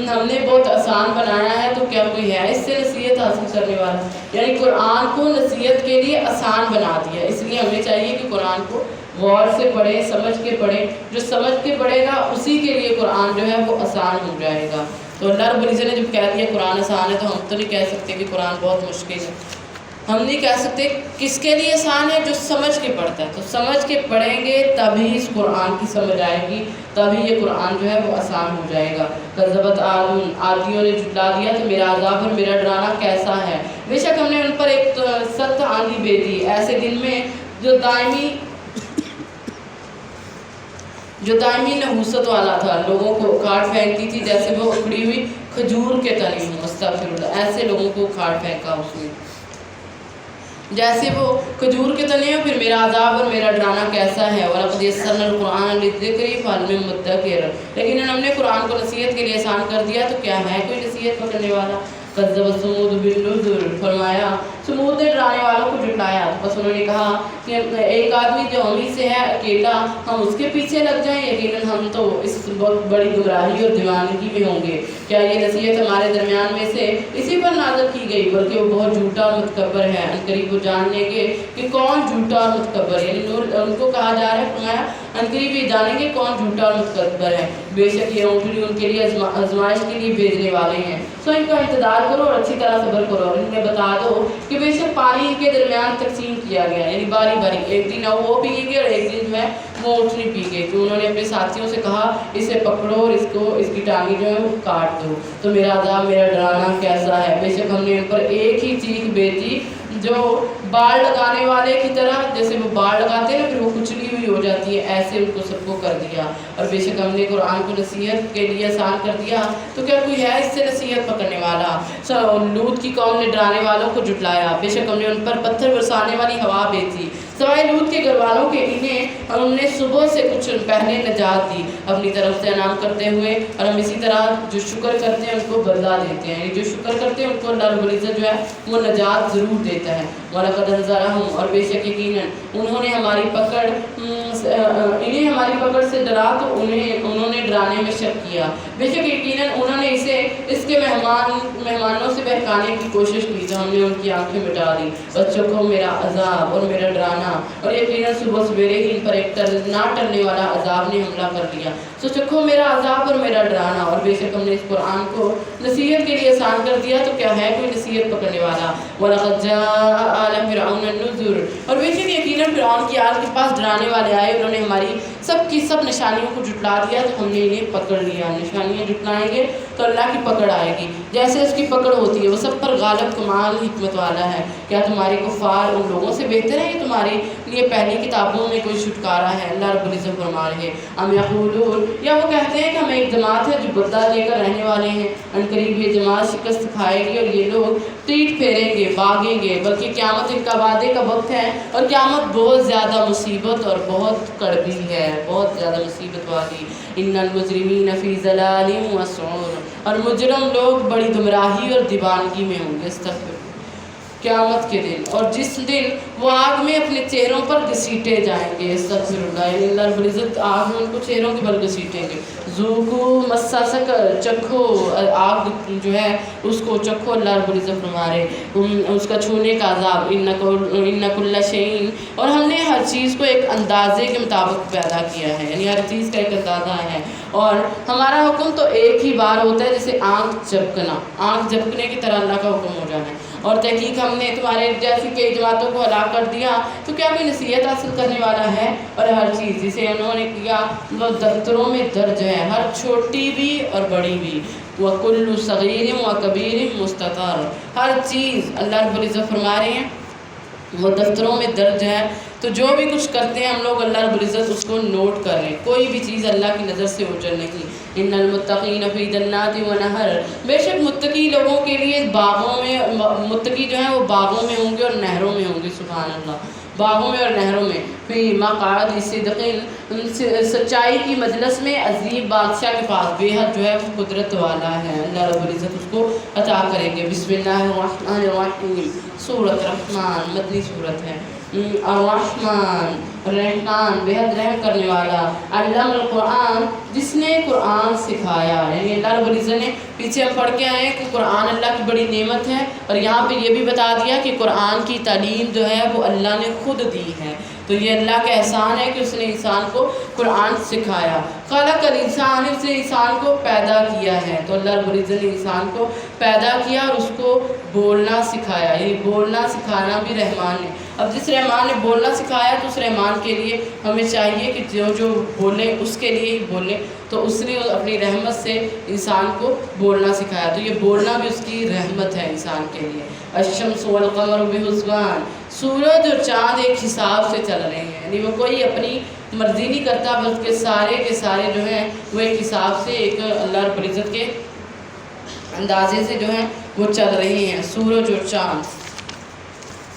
ہم نے بہت آسان بنایا ہے تو کیا کوئی ہے اس سے نصیحت حاصل کرنے والا، یعنی قرآن کو نصیحت کے لیے آسان بنا دیا، اس لیے ہمیں چاہیے کہ قرآن کو غور سے پڑھیں، سمجھ کے پڑھیں، جو سمجھ کے پڑھے گا اسی کے لیے قرآن جو ہے وہ آسان ہو جائے گا۔ تو اللہ رب العزت نے جب کہہ دیا قرآن آسان ہے تو ہم تو نہیں کہہ سکتے کہ قرآن بہت مشکل ہے، ہم نہیں کہہ سکتے کس کے لیے آسان ہے، جو سمجھ کے پڑھتا ہے، تو سمجھ کے پڑھیں گے تبھی اس قرآن کی سمجھ آئے گی، تبھی یہ قرآن جو ہے وہ آسان ہو جائے گا۔ کذبت عادیوں نے جھٹلا دیا تو میرا عذاب اور میرا ڈرانا کیسا ہے، بے شک ہم نے ان پر ایک سخت آندھی بھیجی ایسے دن میں جو دائمی نحوست والا تھا، لوگوں کو اکھاڑ پھینکتی تھی جیسے وہ اکھڑی ہوئی کھجور کے تنے ہوں، استغفر اللہ، ایسے لوگوں کو اکھاڑ پھینکا اس نے۔ جیسے وہ کھجور کے تنے ہو، پھر میرا عذاب اور میرا ڈرانا کیسا ہے. وَلَقَدْ يَسَّرْنَا الْقُرْآنَ لِلذِّكْرِ فَهَلْ مِن مُّدَّكِرٍ، لیکن ہم نے قرآن کو نصیحت کے لیے آسان کر دیا تو کیا ہے کوئی نصیحت پکڑنے والا. كَذَّبَتْ ثَمُودُ بِالنُّذُرِ، فرمایا سمود نے ڈرانے والوں کو جھٹلایا. بس انہوں نے کہا کہ ایک آدمی جو ہم ہی سے ہے اکیلا، ہم اس کے پیچھے لگ جائیں، یقیناً ہم تو اس وقت بڑی گمراہی اور دیوانگی میں ہوں گے. کیا یہ نصیحت ہمارے درمیان میں سے اسی پر نازل کی گئی؟ بلکہ وہ بہت جھوٹا اور متکبر ہے. عنقریب وہ جان لیں گے کہ کون جھوٹا اور متکبر ہے. یعنی ان کو کہا جا رہا ہے، فرمایا عنقریب یہ جانیں گے کون جھوٹا اور متکبر ہے. بے شک یہ اونٹنی ان کے لیے آزمائش کے لیے بھیجنے والے ہیں، سو ان کا انتظار کرو اور اچھی طرح صبر کرو. اور انہیں بتا دو کہ بے شک پانی ان کے درمیان تقسیم کیا گیا، یعنی باری باری، ایک دن وہ پیئیں گے اور ایک دن جو ہے وہ اونٹنی پی گئے. کہ انہوں نے اپنے ساتھیوں سے کہا اسے پکڑو اور اس کی ٹانگیں جو ہے وہ کاٹ دو. تو میرا عذاب، میرا ڈرانا کیسا ہے. بے شک ہم نے ان پر ایک ہی چیخ بھیجی جو باڑ لگانے والے کی طرح، جیسے وہ باڑ لگاتے ہیں پھر وہ کچلی ہوئی ہو جاتی ہے، ایسے ان کو سب کو کر دیا. اور بے شک ہم نے قرآن کو نصیحت کے لیے آسان کر دیا تو کیا کوئی ہے اس سے نصیحت پکڑنے والا. لوط کی قوم نے ڈرانے والوں کو جھٹلایا. بے شک ہم نے ان پر پتھر برسانے والی ہوا بھیجی سوائے لوط کے گھر والوں کے، انہیں اور ہم نے صبح سے کچھ پہلے نجات دی اپنی طرف سے انعام کرتے ہوئے. اور ہم اسی طرح جو شکر کرتے ہیں ان کو بدلہ دیتے ہیں، جو شکر کرتے ہیں ان کو اللہ رب العزت جو ہے وہ نجات ضرور دیتا ہے. وَلَقَدْ أَنذَرَهُمْ، اور بے شک یقیناً انہوں نے انہیں ہماری پکڑ سے ڈرا تو انہوں نے ڈرانے میں شک کیا. بے شک یقیناً انہوں نے اسے اس کے مہمانوں سے بہکانے کی کوشش کی تو ہم نے ان کی آنکھیں مٹا دی. بس چکھو میرا عذاب اور میرا ڈرانا، اور یقیناً صبح سویرے ہی ان پر ایک نہ ٹلنے والا عذاب نے حملہ کر لیا. سو چکھو میرا عذاب اور میرا ڈرانا. اور بے شک ہم نے اس قرآن کو نصیحت کے لیے آسان کر دیا تو کیا ہے کوئی نصیحت پکڑنے والا. وَلَقَدْ جَاءَ آلَ فِرْعَوْنَ النُّذُرُ، اور بے شک یقیناً فرعون کی آل کے پاس ڈرانے والے آئے، انہوں نے ہماری سب کی سب نشانیوں کو جھٹلا دیا تو ہم نے انہیں پکڑ لیا. نشانیاں جھٹلائیں گے تو اللہ کی پکڑ آئے گی، جیسے اس کی پکڑ ہوتی ہے. وہ سب پر غالب کمال حکمت والا ہے. کیا تمہارے کفار ان لوگوں سے بہتر ہے کہ تمہارے لیے پہلی کتابوں میں کوئی چھٹکارا ہے؟ اللہ رب العزت فرما رہے ہیں ام یقولون، یا وہ کہتے ہیں کہ ہم ایک جماعت ہے جو بدلہ لے کر رہنے والے ہیں. عنقریب یہ جماعت شکست کھائے گی اور یہ لوگ پیٹ پھیریں گے، بھاگیں گے. بلکہ قیامت ان کا وعدے کا وقت ہے، اور قیامت بہت زیادہ مصیبت اور بہت کڑوی ہے، بہت زیادہ مصیبت والی. ان المجرمین فی ضلال وسعور، اور مجرم لوگ بڑی گمراہی اور دیوانگی میں ہوں گے. استغفر قیامت کے دن، اور جس دن وہ آگ میں اپنے چہروں پر گھسیٹے جائیں گے. استغفر اللہ، یعنی اللہ رب العزت آگ میں ان کو چہروں کے بل گھسیٹیں گے. ذوقوا مس سقر، چکھو آگ جو ہے اس کو چکھو. اللہ رب العزت فرما رہے اس کا چھونے کا عذاب. ان کل شیء، اور ہم نے ہر چیز کو ایک اندازے کے مطابق پیدا کیا ہے، یعنی ہر چیز کا ایک اندازہ ہے. اور ہمارا حکم تو ایک ہی بار ہوتا ہے، جیسے آنکھ جھپکنا، آنکھ جھپکنے کی طرح اللہ کا حکم ہو جانا ہے. اور تحقیق ہم نے تمہارے جیسی کئی جماعتوں کو ہلاک کر دیا تو کیا کوئی نصیحت حاصل کرنے والا ہے؟ اور ہر چیز جسے انہوں نے کیا وہ دفتروں میں درج ہے، ہر چھوٹی بھی اور بڑی بھی. وَكُلُّ صَغِيرٍ وَكَبِيرٍ مُسْتَطَرٍ، ہر چیز اللہ رب العزت فرما رہے ہیں وہ دفتروں میں درج ہے. تو جو بھی کچھ کرتے ہیں ہم لوگ اللہ رب العزت اس کو نوٹ کر رہے ہیں، کوئی بھی چیز اللہ کی نظر سے اوجھل نہیں. ان المتقین فی جنات و نہر، بے شک متقی لوگوں کے لیے باغوں میں، متقی جو ہیں وہ باغوں میں ہوں گے اور نہروں میں ہوں گے. سبحان اللہ، باغوں میں اور نہروں میں. فی مقعد صدق، سچائی کی مجلس میں، عظیم بادشاہ کے پاس، بے حد جو ہے وہ قدرت والا ہے. اللہ رب العزت اس کو عطا کریں گے. بسم اللہ الرحمن الرحیم، سورۃ رحمان، مدنی سورت ہے. الرحمن، رحمان، بے حد رحم کرنے والا. علم القرآن، جس نے قرآن سکھایا. یعنی اللہ رب العزت نے، پیچھے ہم پڑھ کے آئے ہیں کہ قرآن اللہ کی بڑی نعمت ہے، اور یہاں پہ یہ بھی بتا دیا کہ قرآن کی تعلیم جو ہے وہ اللہ نے خود دی ہے. تو یہ اللہ کا احسان ہے کہ اس نے انسان کو قرآن سکھایا. خلق الانسان، اس نے انسان کو پیدا کیا ہے. تو اللہ رب العزت نے انسان کو پیدا کیا اور اس کو بولنا سکھایا. یعنی بولنا سکھانا بھی رحمان نے. اب جس رحمان نے بولنا سکھایا تو اس رحمان کے لیے ہمیں چاہیے کہ جو بولے اس کے لیے ہی بولے. تو اس نے اپنی رحمت سے انسان کو بولنا سکھایا. تو یہ بولنا بھی اس کی رحمت ہے انسان کے لیے. الشمس والقمر بحسبان، سورج اور چاند ایک حساب سے چل رہے ہیں. یعنی وہ کوئی اپنی مرضی نہیں کرتا، بلکہ سارے کے سارے جو ہیں وہ ایک حساب سے، ایک اللہ رب العزت کے اندازے سے جو ہیں وہ چل رہے ہیں. سورج اور چاند.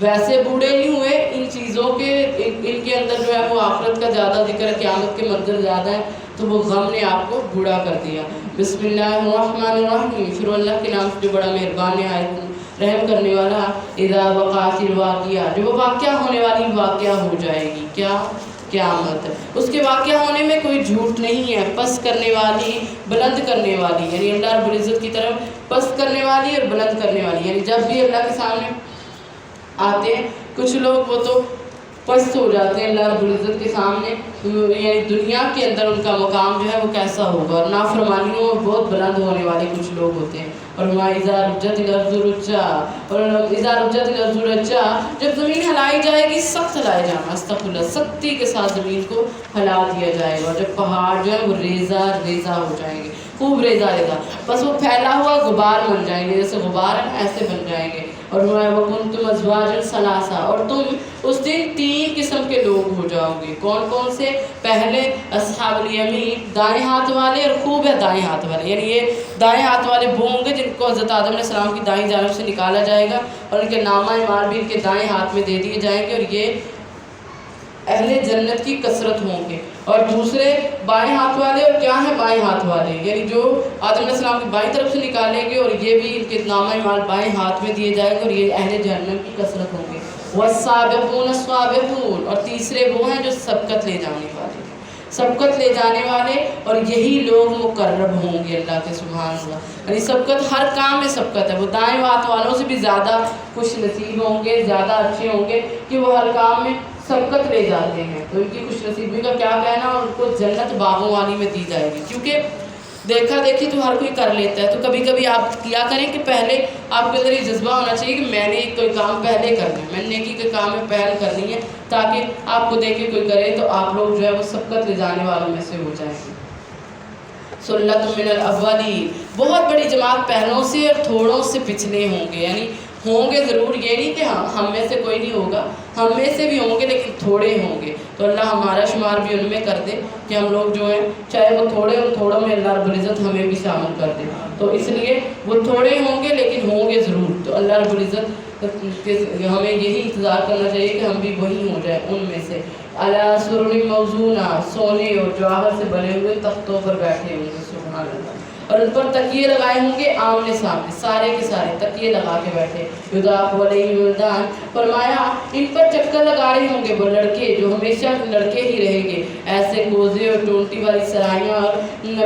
ویسے بوڑھے نہیں ہوئے، ان چیزوں کے ان کے اندر جو ہے وہ آخرت کا زیادہ ذکر ہے، قیامت کے منظر زیادہ ہے، تو وہ غم نے آپ کو بوڑھا کر دیا۔ بسم اللہ الرحمن الرحیم، شروع اللہ کے نام سے جو بڑا مہربان ہے، رحم کرنے والا۔ اذا وقعت الواقعہ، جو وہ واقعہ ہونے والی واقعہ ہو جائے گی، کیا؟ قیامت۔ اس کے واقعہ ہونے میں کوئی جھوٹ نہیں ہے، پست کرنے والی، بلند کرنے والی، یعنی اللہ رب العزت کی طرف پست کرنے والی اور بلند کرنے والی، یعنی جب بھی اللہ کے سامنے آتے ہیں کچھ لوگ وہ تو پست ہو جاتے ہیں اللہ رب العزت کے سامنے، یعنی دنیا کے اندر ان کا مقام جو ہے وہ کیسا ہوگا، اور نافرمانیوں میں بہت بلند ہونے والے کچھ لوگ ہوتے ہیں۔ اور اذا رجت الارض رجا، اور اذا رجت الارض رجا، جب زمین ہلائی جائے گی، سخت ہلائے جانا، استغفر اللہ، سختی کے ساتھ زمین کو ہلا دیا جائے گا، جب پہاڑ جو ہے وہ ریزہ ریزہ ہو جائیں گے، خوب ریزہ ریزہ، بس وہ پھیلا ہوا غبار بن جائیں گے، جیسے غبار ہے ایسے بن جائیں گے۔ اور وَكُنْتُمْ أَزْوَاجًا ثَلَاثًا، اور تم اس دن 3 قسم کے لوگ ہو جاؤ گے۔ کون کون سے؟ پہلے اصحاب الیمین، دائیں ہاتھ والے، اور خوب ہے دائیں ہاتھ والے، یعنی یہ دائیں ہاتھ والے وہ ہوں گے جن کو حضرت آدم علیہ السلام کی دائیں جانب سے نکالا جائے گا، اور ان کے نامہ اعمال بھی ان کے دائیں ہاتھ میں دے دیے جائیں گے، اور یہ اہل جنت کی کثرت ہوں گے۔ اور دوسرے بائیں ہاتھ والے، اور کیا ہے بائیں ہاتھ والے؟ یعنی جو آدم علیہ السلام کی بائیں طرف سے نکالیں گے، اور یہ بھی ان کے نامہ اعمال بائیں ہاتھ میں دیے جائیں گے، اور یہ اہل جہنم کی کثرت ہوں گے۔ والسابقون السابقون، اور تیسرے وہ ہیں جو سبقت لے جانے والے، سبقت لے جانے والے، اور یہی لوگ مقرب ہوں گے اللہ کے، سبحان اللہ، یعنی سبقت ہر کام میں سبقت ہے، وہ دائیں ہاتھ والوں سے بھی زیادہ خوش نصیب ہوں گے، زیادہ اچھے ہوں گے کہ وہ ہر کام میں سبقت لے جاتے ہیں، تو ان کی خوش نصیبی کا کیا کہنا، اور ان کو جنت باغوں والی میں دی جائے گی، کیونکہ دیکھا دیکھی تو ہر کوئی کر لیتا ہے، تو کبھی کبھی آپ کیا کریں کہ پہلے آپ کے اندر یہ جذبہ ہونا چاہیے کہ میں نے کوئی کام پہلے کرنا ہے، میں نے نیکی کے کام میں پہل کرنی ہے، تاکہ آپ کو دیکھ کے کوئی کرے تو آپ لوگ جو ہے وہ سبقت لے جانے والوں میں سے ہو جائیں گے۔ سلۃ من الاولین، بہت بڑی جماعت پہلوں سے اور تھوڑوں سے پچھلے ہوں گے، یعنی ہوں گے ضرور، یہ نہیں کہ ہم میں سے کوئی نہیں ہوگا، ہم میں سے بھی ہوں گے لیکن تھوڑے ہوں گے، تو اللہ ہمارا شمار بھی ان میں کر دے کہ ہم لوگ جو ہیں چاہے وہ تھوڑے، ان تھوڑوں میں اللہ رب العزت ہمیں بھی شامل کر دے، تو اس لیے وہ تھوڑے ہوں گے لیکن ہوں گے ضرور، تو اللہ رب العزت ہمیں یہی انتظار کرنا چاہیے کہ ہم بھی وہی ہو جائیں ان میں سے۔ علی سرر موضونہ، سونے اور جواہر سے بنے ہوئے تختوں پر بیٹھے ہوں گے، سبحان اللہ، اور ان پر تکیے لگائے ہوں گے آمنے سامنے، سارے کے سارے تکیے لگا کے بیٹھے، یضاف علیہم ولدان، فرمایا ان پر چکر لگا رہے ہوں گے وہ لڑکے جو ہمیشہ لڑکے ہی رہیں گے، ایسے کوزے اور ٹونٹی والی سرائیاں اور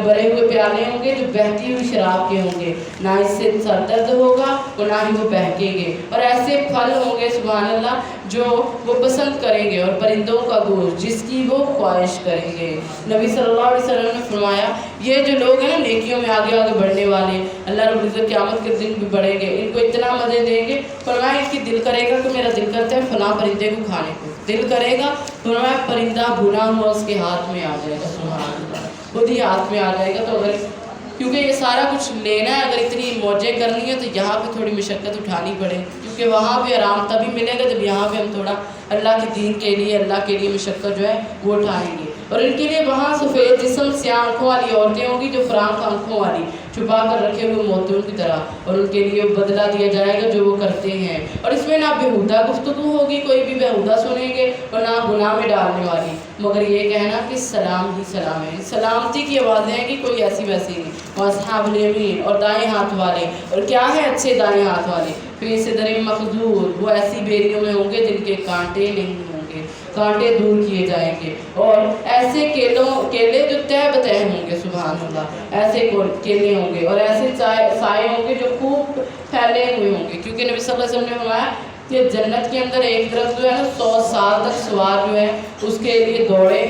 بھرے ہوئے پیالے ہوں گے جو بہتی ہوئی شراب کے ہوں گے، نہ اس سے سر درد ہوگا اور نہ ہی وہ بہکیں گے، اور ایسے پھل ہوں گے سبحان اللہ جو وہ پسند کریں گے، اور پرندوں کا گوشت جس کی وہ خواہش کریں گے۔ نبی صلی اللہ علیہ وسلم نے فرمایا یہ جو لوگ ہیں نا نیکیوں میں آگے آگے بڑھنے والے، اللہ رب العزت قیامت کے دن بھی بڑھیں گے، ان کو اتنا مزے دیں گے، فرمایا ان کی دل کرے گا کہ میرا دل کرتا ہے فلاں پرندے کو کھانے کو، دل کرے گا، فرمایا پرندہ بھنا ہوا اس کے ہاتھ میں آ جائے گا، سبحان اللہ، خود ہی ہاتھ میں آ جائے گا۔ تو اگر کیونکہ یہ سارا کچھ لینا ہے، اگر اتنی موجیں کرنی ہے تو یہاں پہ تھوڑی مشقت اٹھانی پڑے، کیونکہ وہاں پہ آرام تبھی ملے گا جب یہاں پہ ہم تھوڑا اللہ کے دین کے لیے، اللہ کے لیے مشقت جو ہے وہ اٹھائیں گے۔ اور ان کے لیے وہاں سفید جسم سیاہ آنکھوں والی عورتیں ہوں گی جو فراخ آنکھوں والی، چھپا کر رکھے ہوئے موتیوں کی طرح، اور ان کے لیے بدلہ دیا جائے گا جو وہ کرتے ہیں، اور اس میں نہ بےہودہ گفتگو ہوگی، کوئی بھی بےہودہ سنیں گے، اور نہ گناہ میں ڈالنے والی، مگر یہ کہنا کہ سلام ہی سلام ہے، سلامتی کی آوازیں ہیں کہ کوئی ایسی ویسی نہیں۔ واصحاب الیمین، اور دائیں ہاتھ والے، اور کیا ہے اچھے دائیں ہاتھ والے، فی صدر مخضود، وہ ایسی بیریوں میں ہوں گے جن کے کانٹے نہیں ہوں گے، کانٹے دور کیے جائیں گے، اور ایسے کیلے جو تہ بتہ ہوں گے، سبحان اللہ، ایسے کیلے ہوں گے، اور ایسے سائے ہوں گے جو خوب پھیلے ہوئے ہوں گے، کیونکہ نبی صلی اللہ علیہ وسلم نے فرمایا کہ جنت کے اندر ایک درخت جو ہے نا 100 سال تک سوار جو ہے اس کے لیے دوڑے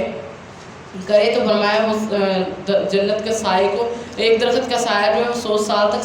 کرے، تو فرمایا وہ جنت کے سائے کو، ایک درخت کا سایہ جو ہے 100 سال تک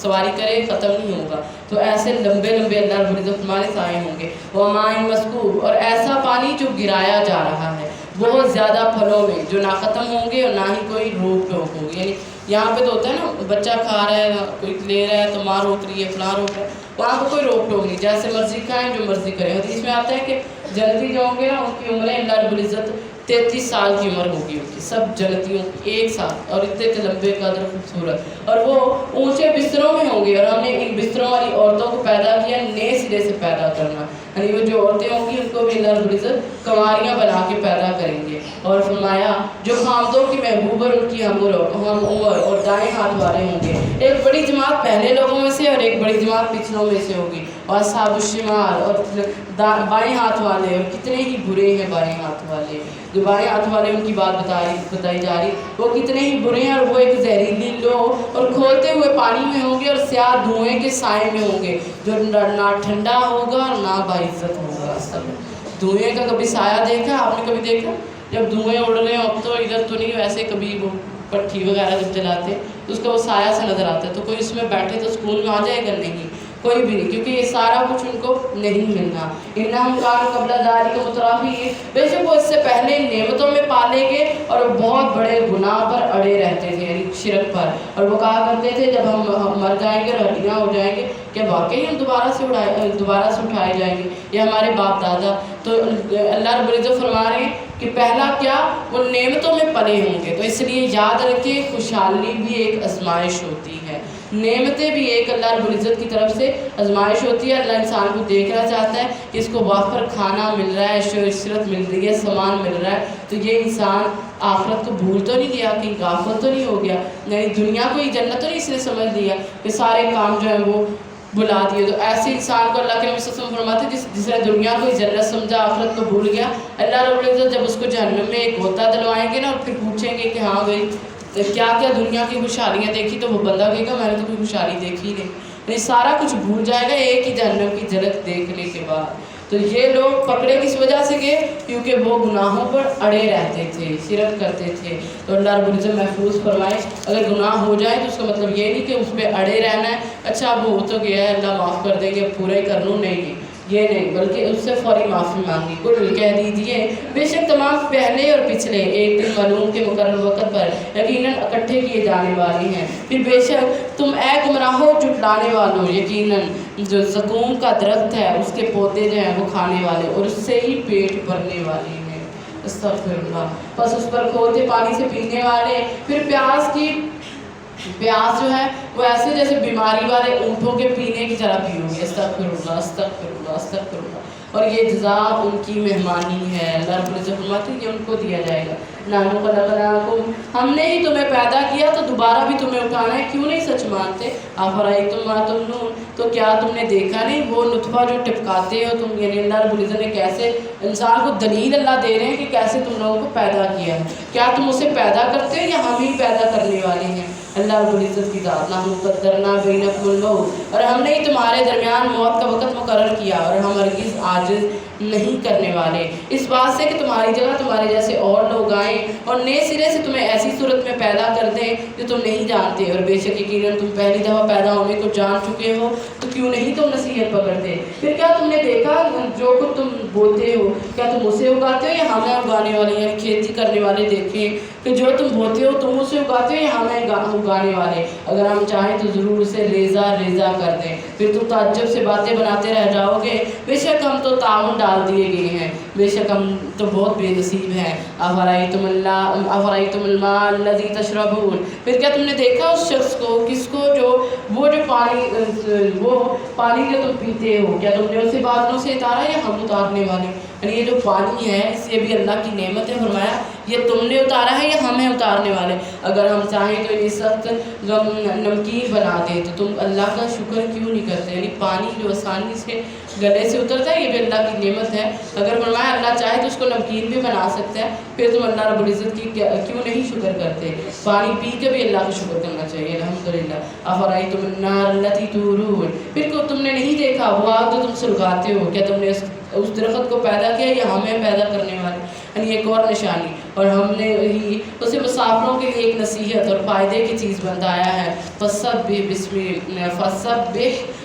سواری کرے ختم نہیں ہوگا، تو ایسے لمبے لمبے اللہ رب العزت ہمارے سائے ہوں گے۔ وَمَاءٍ مَسْكُوبٍ، اور ایسا پانی جو گرایا جا رہا ہے بہت زیادہ پھلوں میں، جو نہ ختم ہوں گے اور نہ ہی کوئی روک ٹوک ہوگی، یعنی یہاں پہ تو ہوتا ہے نا بچہ کھا رہا ہے، کوئی لے رہا ہے تو ماں روک رہی ہے، فلاں روک رہا ہے، وہاں پہ کوئی روک ٹوک نہیں، جیسے مرضی کھائیں جو مرضی کریں۔ حدیث میں آتا ہے کہ جنتی جو ہوں گے نا ان کی عمریں اللہ رب العزت 33 سال کی عمر ہوگی ان کی، سب جنتیوں کی ایک ساتھ، اور اتنے لمبے قدر خوبصورت، اور وہ اونچے بستروں میں ہوں گے، اور ہم نے ان بستروں والی عورتوں کو پیدا کیا نئے سرے سے پیدا کرنا، یعنی وہ جو عورتیں ہوں گی ان کو بھی اللہ رب العزت کنواریاں بنا کے پیدا کریں گے۔ اور فرمایا جو خامدوں کی محبوب اور ان کی ہم عمر اور دائیں ہاتھ والے ہوں گے، ایک بڑی جماعت پہلے لوگوں میں سے اور ایک بڑی جماعت پچھلوں میں سے ہوگی، اور اصحاب الشمال اور بائیں ہاتھ والے، اور کتنے ہی برے ہیں بائیں ہاتھ والے، جو بائیں ہاتھ والے ان کی بات بتائی جا رہی، وہ کتنے ہی برے ہیں، اور وہ ایک زہریلی لو اور کھولتے ہوئے پانی میں ہوں گے اور سیاہ دھوئیں کے سائے میں ہوں گے، جو نہ ٹھنڈا ہوگا نہ باعزت ہوگا۔ دھوئیں کا کبھی سایہ دیکھا آپ نے؟ کبھی دیکھا جب دھوئیں اڑ رہے ہیں؟ اب تو ادھر تو نہیں، ویسے کبھی وہ پٹھی وغیرہ جب جلاتے تو اس کا وہ سایہ سے نظر آتا ہے، تو کوئی اس میں بیٹھے تو سکون میں آ جائے گا؟ نہیں، کوئی بھی نہیں، کیونکہ یہ سارا کچھ ان کو نہیں ملنا۔ انہم کانوا قبل ذالک مترفین، بے شک وہ اس سے پہلے نعمتوں میں پالے گئے اور وہ بہت بڑے گناہ پر اڑے رہتے تھے، یعنی شرک پر، اور وہ کہا کرتے تھے جب ہم مر جائیں گے اور ہڈیاں ہو جائیں گے، کیا واقعی ہم دوبارہ سے اٹھائے جائیں گے؟ یہ ہمارے باپ دادا۔ تو اللہ رب العزت فرما رہے ہیں کہ پہلا کیا، وہ نعمتوں میں پلے ہوں گے، تو اس لیے یاد رکھیں خوشحالی بھی ایک آزمائش ہوتی ہے، نعمتیں بھی ایک اللہ رب العزت کی طرف سے آزمائش ہوتی ہے۔ اللہ انسان کو دیکھنا چاہتا ہے کہ اس کو وقت پر کھانا مل رہا ہے، عیش و عشرت مل رہی ہے، سامان مل رہا ہے، تو یہ انسان آخرت کو بھول تو نہیں گیا، کہیں غافل تو نہیں ہو گیا، یعنی دنیا کو ہی جنت تو نہیں اس نے سمجھ لیا کہ سارے کام جو ہے وہ بلا دیے۔ تو ایسے انسان کو اللہ کے نبی صلی اللہ علیہ وسلم فرماتے ہیں جس نے دنیا کو ہی جنت سمجھا، آخرت کو بھول گیا، اللہ رب العزت جب اس کو جہنم میں ایک غوطہ دلوائیں گے نا اور پھر پوچھیں گے کہ ہاں بھائی کیا کیا دنیا کی خوشحالیاں دیکھی، تو وہ بندہ کہے گا میں نے تو کوئی خوشحالی دیکھی نہیں، یعنی سارا کچھ بھول جائے گا ایک ہی جہنم کی جھلک دیکھنے کے بعد۔ تو یہ لوگ پکڑے کس وجہ سے گئے؟ کیونکہ وہ گناہوں پر اڑے رہتے تھے، شرک کرتے تھے۔ تو اللہ رب العزت محفوظ فرمائے، اگر گناہ ہو جائے تو اس کا مطلب یہ نہیں کہ اس پہ اڑے رہنا ہے، اچھا اب ہو تو گیا ہے اللہ معاف کر دیں گے پورا ہی کر لوں، نہیں، یہ نہیں، بلکہ اس سے فوری معافی مانگی۔ قل کہہ دیجیے بے شک تمام پہلے اور پچھلے ایک دن معلوم کے مقرر وقت پر یقیناً اکٹھے کیے جانے والے ہیں، پھر بے شک تم اے گمراہو جھٹلانے والوں یقیناً جو زقوم کا درخت ہے اس کے پودے جو ہیں وہ کھانے والے اور اس سے ہی پیٹ بھرنے والے ہیں، استغفر اللہ، بس اس پر کھولتے پانی سے پینے والے، پھر پیاس جو ہے وہ ایسے جیسے بیماری والے اونٹوں کے پینے کی طرح پیو گے، استغفر اللہ استغفر اللہ استغفر اللہ، اور یہ جزا ان کی مہمانی ہے۔ اللہ رب العزت فرماتے ہیں کہ ان کو دیا جائے گا، نحن خلقناکم، ہم نے ہی تمہیں پیدا کیا تو دوبارہ بھی تمہیں اٹھانا ہے، کیوں نہیں سچ مانتے؟ افرأیتم ما تمنون، تو کیا تم نے دیکھا نہیں وہ نطفہ جو ٹپکاتے ہو تم، یعنی اللہ رب العزت نے کیسے انسان کو دلیل اللہ دے رہے ہیں کہ کیسے تم لوگوں کو پیدا کیا ہے، کیا تم اسے پیدا کرتے ہو یا ہم ہی پیدا کرنے والے ہیں؟ اللہ رب العزت کی ذات، نحن قدرنا بینکم الموت، اور ہم نے ہی تمہارے درمیان موت کا وقت مقرر کیا اور ہم ہرگز عاجز نہیں کرنے والے اس بات سے کہ تمہاری جگہ تمہارے جیسے اور لوگ آئیں اور نئے سرے سے تمہیں ایسی صورت میں پیدا کر دیں جو تم نہیں جانتے، اور بے شک یقیناً تم پہلی دفعہ پیدا ہونے کو جان چکے ہو تو کیوں نہیں تم نصیحت پکڑتے؟ پھر کیا تم نے دیکھا جو کچھ تم بوتے ہو کیا تم اسے اگاتے ہو یا ہمیں اگانے والے، یعنی کھیتی کرنے والے دیکھیں کہ جو تم بوتے ہو تم اسے اگاتے ہو یا ہمیں اگانے والے، اگر ہم چاہیں تو ضرور اسے ریزہ ریزہ کر دیں، پھر تم تعجب سے باتیں بناتے رہ جاؤ گے، بے شک ہم تو تعاون ڈال دیے گئے ہیں، بے شک ہم تو بہت بے نصیب ہیں۔ افرأیتم الماء الذی تشربون، پھر کیا تم نے دیکھا اس شخص کو، کس کو، جو پانی جو تم پیتے ہو، کیا تم نے اسے بادلوں سے اتارا یا ہم اتارنے والے؟ یعنی یہ جو پانی ہے اس یہ بھی اللہ کی نعمت ہے، فرمایا یہ تم نے اتارا ہے یا ہمیں اتارنے والے؟ اگر ہم چاہیں تو یہ سخت نمکین بنا دیں تو تم اللہ کا شکر کیوں نہیں کرتے؟ یعنی پانی جو آسانی سے گلے سے اترتا ہے یہ بھی اللہ کی نعمت ہے، اگر فرمایا اللہ چاہے تو اس کو نمکین بھی بنا سکتا ہے، پھر تم اللہ رب العزت کی کیوں نہیں شکر کرتے؟ پانی پی کے بھی اللہ کا شکر کرنا چاہیے، الحمدللہ۔ افرأیتم النار التی تورون، پھر کو تم نے نہیں دیکھا وہ آگ جو تم سلگاتے ہو، کیا تم نے اس درخت کو پیدا کیا یا ہمیں پیدا کرنے والے؟ یعنی ایک اور نشانی، اور ہم نے ہی اسے مسافروں کے لیے ایک نصیحت اور فائدے کی چیز بتایا ہے، فسبح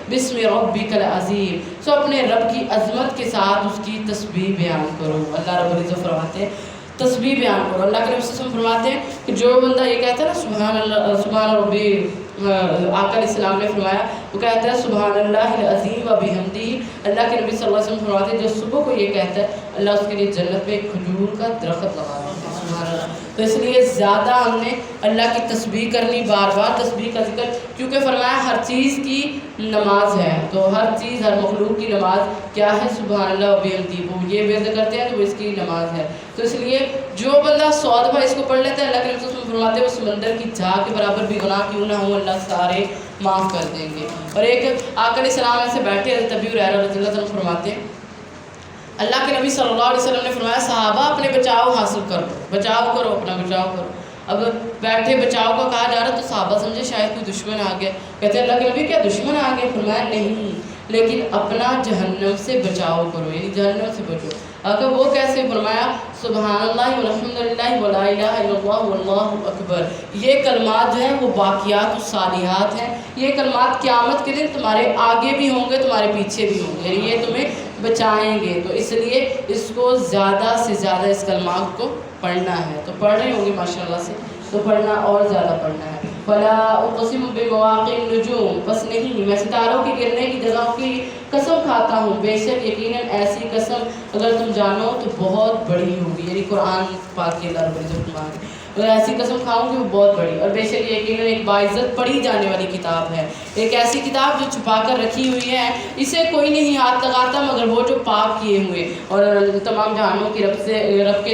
بسم ربک العظیم، سو اپنے رب کی عظمت کے ساتھ اس کی تسبیح بیان کرو۔ اللہ رب العزت فرماتے ہیں تسبیح بیان کرو، اللہ کے نبی صلی اللہ علیہ وسلم فرماتے ہیں کہ جو بندہ یہ کہتا ہے نا سبحان اللہ سبحان ربی، آقا علیہ السلام نے فرمایا وہ کہتا ہے سبحان اللہ العظیم و بحمدہ، اللہ کے نبی صلی اللہ علیہ وسلم فرماتے ہیں جو صبح کو یہ کہتا ہے اللہ اس کے لیے جنت میں ایک کھجور کا درخت لگا دیتا ہے، سبحان اللہ۔ تو اس لیے زیادہ ہم نے اللہ کی تسبیح کرنی، بار بار تسبیح کا ذکر، کیونکہ فرمایا ہر چیز کی نماز ہے، تو ہر چیز، ہر مخلوق کی نماز کیا ہے؟ سبحان اللہ و بحمدہ، وہ یہ ورد کرتے ہیں تو وہ اس کی نماز ہے۔ تو اس لیے جو بندہ 100 دفعہ اس کو پڑھ لیتا ہے، اللہ کے رسول فرماتے ہیں وہ سمندر کی جھاگ کے برابر بھی گناہ کیوں نہ ہو، اللہ سارے معاف کر دیں گے۔ اور ایک آقا علیہ السلام ایسے بیٹھے، حضرت ابی ہریرہ رضی اللہ عنہ فرماتے ہیں اللہ کے نبی صلی اللہ علیہ وسلم نے فرمایا صحابہ اپنے بچاؤ حاصل کرو، بچاؤ کرو، اپنا بچاؤ کرو۔ اب بیٹھے بچاؤ کا کہا جا رہا تو صحابہ سمجھے شاید کوئی دشمن آ گیا، کہتے ہیں اللہ کے نبی کیا دشمن آ گیا؟ فرمایا نہیں، لیکن اپنا جہنم سے بچاؤ کرو، یعنی جہنم سے بچو۔ اگر وہ کیسے؟ فرمایا سبحان اللہ والحمدللہ ولا الہ الا اللہ واللہ اکبر، یہ کلمات جو ہیں وہ باقیات الصالحات ہیں، یہ کلمات قیامت کے دن تمہارے آگے بھی ہوں گے، تمہارے پیچھے بھی ہوں گے، یعنی یہ تمہیں بچائیں گے۔ تو اس لیے اس کو زیادہ سے زیادہ اس کلمات کو پڑھنا ہے، تو پڑھ رہے ہوں گے ماشاء اللہ سے، تو پڑھنا اور زیادہ پڑھنا ہے۔ فلا اقسم بمواقع النجوم، بس نہیں میں ستاروں کے گرنے کی جگہوں کی قسم کھاتا ہوں، بے شک یقیناً ایسی قسم اگر تم جانو تو بہت بڑی ہوگی، یعنی قرآن پاک کے اللہ رب العزت مانگے، اگر ایسی قسم کھاؤں گی وہ بہت بڑی، اور بے شک یقیناً ایک باعزت پڑھی جانے والی کتاب ہے، ایک ایسی کتاب جو چھپا کر رکھی ہوئی ہے، اسے کوئی نہیں ہاتھ لگاتا مگر وہ جو پاک کیے ہوئے، اور تمام جہانوں کی رب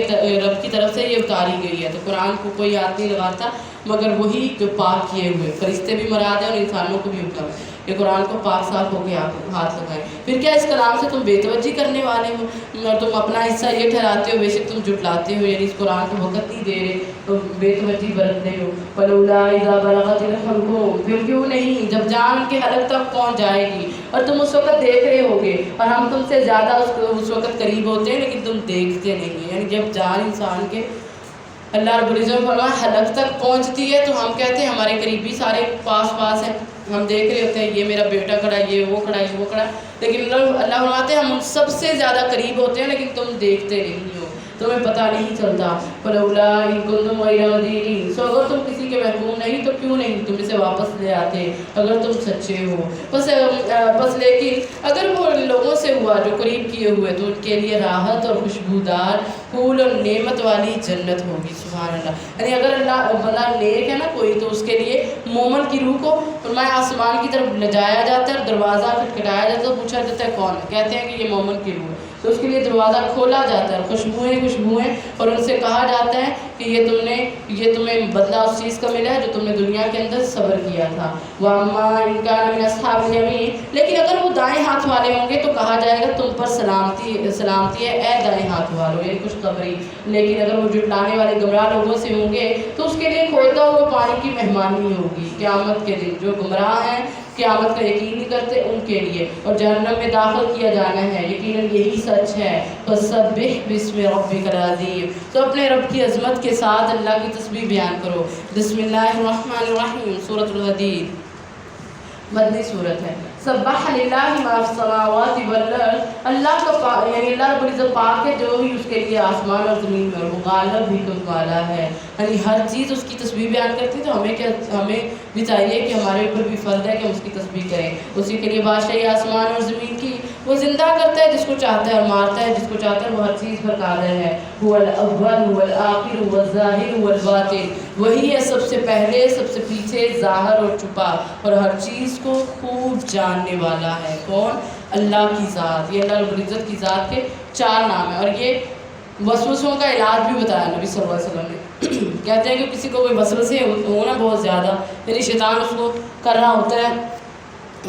کی طرف سے یہ اتاری گئی ہے۔ تو قرآن کو کوئی ہاتھ نہیں لگاتا مگر وہی جو پاک کیے ہوئے، فرشتے بھی مراد ہیں اور انسانوں کو بھی حکم ہے کہ قرآن کو پاک صاف ہو کے ہاتھ لگائیں۔ پھر کیا اس کلام سے تم بے توجہی کرنے والے ہو اور تم اپنا حصہ یہ ٹھہراتے ہو، بے شک تم جھٹلاتے ہو، یعنی اس قرآن کو وقت نہیں دے رہے تو بے توجہی برت رہے ہو۔ فلولا اذا بلغت الحلقوم، پھر کیوں نہیں جب جان کے حلق تک پہنچ جائے گی اور تم اس وقت دیکھ رہے ہوگے، اور ہم تم سے زیادہ اس وقت قریب ہوتے ہیں لیکن تم دیکھتے نہیں ہیں، یعنی جب جان انسان کے اللہ رب العزت فرمایا حلق تک پہنچتی ہے تو ہم کہتے ہیں ہمارے قریبی سارے پاس ہیں، ہم دیکھ رہے ہوتے ہیں یہ میرا بیٹا کھڑا ہے، یہ وہ کھڑا ہے، یہ وہ کھڑا ہے، لیکن اللہ فرماتے ہیں ہم ان سب سے زیادہ قریب ہوتے ہیں لیکن تم دیکھتے نہیں ہو، تمہیں پتہ نہیں چلتا۔ فلولا ان کنتم غیر مدینین، سو اگر تم کسی کے محکوم نہیں تو کیوں نہیں تم اسے واپس لے آتے اگر تم سچے ہو۔ بس لیکن اگر وہ لوگوں سے ہوا جو قریب کیے ہوئے تو ان کے لیے راحت اور خوشبودار پھول اور نعمت والی جنت ہوگی۔ سبحان اللہ، یعنی اگر اللہ بندہ نیک ہے نا کوئی تو اس کے لیے مومن کی روح کو فرمایا آسمان کی طرف لے جایا جاتا ہے، دروازہ کھٹکھٹایا جاتا ہے، پوچھا جاتا ہے کون ہے، کہتے ہیں کہ یہ مومن کی روح ہے، تو اس کے لیے دروازہ کھولا جاتا ہے، خوشبوئیں، اور ان سے کہا جاتا ہے کہ یہ تمہیں بدلہ اس چیز کا ملا ہے جو تم نے دنیا کے اندر صبر کیا تھا۔ وَأَمَّا إِن كَانَ مِنْ أَصْحَابِ الْيَمِينِ، لیکن اگر وہ دائیں ہاتھ والے ہوں گے تو کہا جائے گا تم پر سلامتی ہے اے دائیں ہاتھ والوں، یعنی خوشخبری۔ لیکن اگر وہ جھٹلانے والے گمراہ لوگوں سے ہوں گے تو اس کے لیے کھولتا ہوا پانی کی مہمانی ہوگی قیامت کے دن، جو گمراہ ہیں قیامت کا یقین نہیں کرتے ان کے لیے، اور جہنم میں داخل کیا جانا ہے، یقیناً یہی سچ ہے۔ فَسَبِّحْ بِاسْمِ رَبِّكَ الْعَظِيمِ، تو اپنے رب کی عظمت کے ساتھ اللہ کی تسبیح بیان کرو۔ بسم اللہ الرحمن الرحیم، سورۃ الحدید مدنی صورت ہے۔ سبح للہ ما فی السماوات والارض، اللہ کا یعنی اللہ رب العزت پاک ہے جو ہی اس کے لیے آسمان اور زمین میں، اور وہ غالب حکمت والا ہے، یعنی ہر چیز اس کی تسبیح بیان کرتی ہے، تو ہمیں بھی چاہیے کہ ہمارے اوپر بھی فرض ہے کہ ہم اس کی تسبیح کریں۔ اسی کے لیے بادشاہی آسمان اور زمین کی، وہ زندہ کرتا ہے جس کو چاہتا ہے اور مارتا ہے جس کو چاہتا ہے، وہ ہر چیز پر قادر ہے۔ هو الاول هو الآخر هو الظاہر هو الباطن، وہی ہے سب سے پہلے سب سے پیچھے ظاہر اور چھپا، اور ہر چیز کو خوب جاننے والا ہے۔ کون؟ اللہ کی ذات، یہ اللہ رب العزت کی ذات کے 4 نام ہیں، اور یہ وسوسوں کا علاج بھی بتایا نبی صلی اللہ علیہ وسلم نے۔ کہتے ہیں کہ کسی کو کوئی وسوسے ہونا بہت زیادہ، یعنی شیطان اس کو کر رہا ہوتا ہے،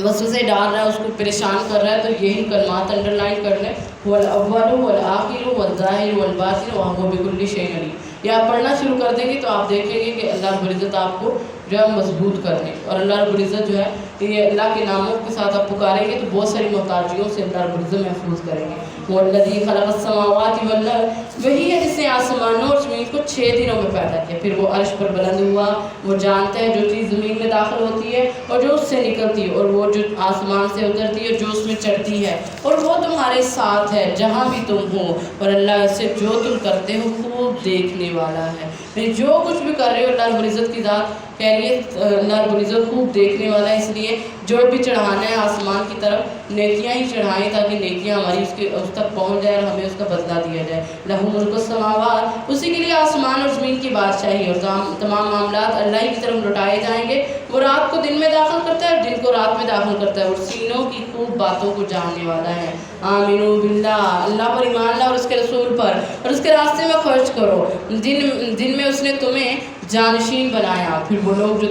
وسوسے ڈال رہا ہے، اس کو پریشان کر رہا ہے، تو یہی کلمات انڈر لائن کر لیں، هو الاول هو الآخر هو الظاہر هو الباطن وهو بكل شيء علیم۔ یہ آپ پڑھنا شروع کر دیں گے تو آپ دیکھیں گے کہ اللہ رب العزت آپ کو جو ہے مضبوط کر دیں، اور اللہ رب العزت جو ہے یہ اللہ کے ناموں کے ساتھ آپ پکاریں گے تو بہت ساری محتاجیوں سے اللہ رب العزت محفوظ کریں گے۔ وہ الذی خلق السماوات والارض، وہی ہے جس نے آسمانوں اور زمین کو 6 دنوں میں پیدا کیا، پھر وہ عرش پر بلند ہوا، وہ جانتا ہے جو چیز زمین میں داخل ہوتی ہے اور جو اس سے نکلتی ہے، اور وہ جو آسمان سے اترتی ہے جو اس میں چڑھتی ہے، اور وہ تمہارے ساتھ ہے جہاں بھی تم ہو، اور اللہ سے جو تم کرتے ہو خوب خوب دیکھنے والا ہے۔ جو کچھ بھی کر رہے ہو اللہ رب العزت کی ذات کہہ رہی ہے اللہ رب العزت خوب دیکھنے والا ہے، اس لیے جو بھی چڑھانا ہے آسمان کی طرف نیکیاں ہی چڑھائیں تاکہ نیکیاں ہماری اس تک پہنچ جائے اور ہمیں اس کا بدلہ دیا جائے۔ لہو ملک السماوات، اسی کے لیے آسمان اور زمین کی بادشاہی اور تمام معاملات اللہ ہی کی طرف لوٹائے جائیں گے۔ وہ رات کو دن میں داخل کرتا ہے اور دن کو رات میں داخل کرتا ہے اور سینوں کی خوب باتوں کو جاننے والا ہے۔ آمینو باللہ، اللہ پر ایمان لاؤ اور اس کے رسول پر اور اس کے راستے میں خرچ کرو جن میں اس نے تمہیں جانشین بنایا۔ پھر وہ لوگ جو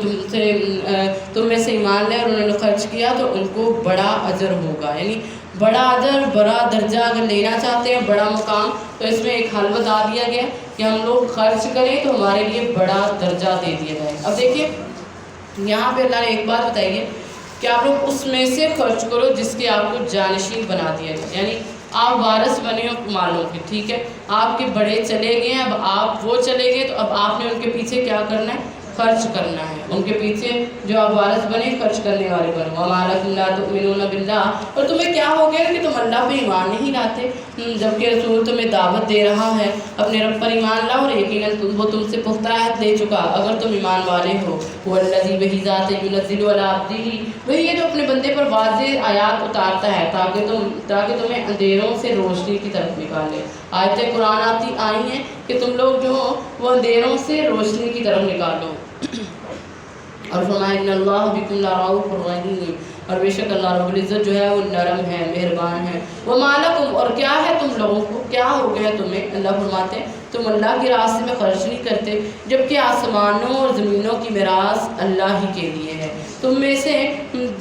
تم میں سے ایمان لے اور انہوں نے خرچ کیا تو ان کو بڑا اجر ہوگا، یعنی بڑا اجر، بڑا درجہ اگر لینا چاہتے ہیں، بڑا مقام، تو اس میں ایک حل بتا دیا گیا کہ ہم لوگ خرچ کریں تو ہمارے لیے بڑا درجہ دے دیا جائے۔ اب دیکھیے یہاں پہ اللہ نے ایک بات بتائی ہے کہ آپ لوگ اس میں سے خرچ کرو جس کے آپ کو جانشین بنا دیا جائے، یعنی آپ وارث بنے ہو مالوں کے، ٹھیک ہے، آپ کے بڑے چلے گئے ہیں، اب آپ وہ چلے گئے تو اب آپ نے ان کے پیچھے کیا کرنا ہے؟ خرچ کرنا ہے، ان کے پیچھے جو آپ وارث بنے خرچ کرنے والے بنو۔ وَمَا لَكُمْ لَا تُؤْمِنُونَ بِاللَّهِ، اور تمہیں کیا ہو گیا کہ تم اللہ پہ ایمان نہیں لاتے جبکہ رسول تمہیں دعوت دے رہا ہے اپنے رب پر ایمان لاؤ اور یقیناً وہ تم سے پختہ عہد لے چکا اگر تم ایمان والے ہو۔ وَالَّذِي وَهِي ذَاتِ يُنَزِّلُ عَلَىٰ عَبْدِهِ، وہی ہے جو اپنے بندے پر واضح آیات اتارتا ہے تاکہ تمہیں اندھیروں سے روشنی کی طرف نکالے۔ آیتیں قرآن آئی ہیں کہ تم لوگ جو ہو وہ اندھیروں سے روشنی کی طرف نکالو۔ اور فرمایا ان اللہ بکم لرؤوف الرحیم، اور بے شک اللہ رب العزت جو ہے وہ نرم ہے، مہربان ہے۔ وما لکم، اور کیا ہے تم لوگوں کو، کیا ہو گیا تمہیں، اللہ فرماتے ہیں تم اللہ کے راستے میں خرچ نہیں کرتے جبکہ آسمانوں اور زمینوں کی میراث اللہ ہی کے لیے ہے۔ تم میں سے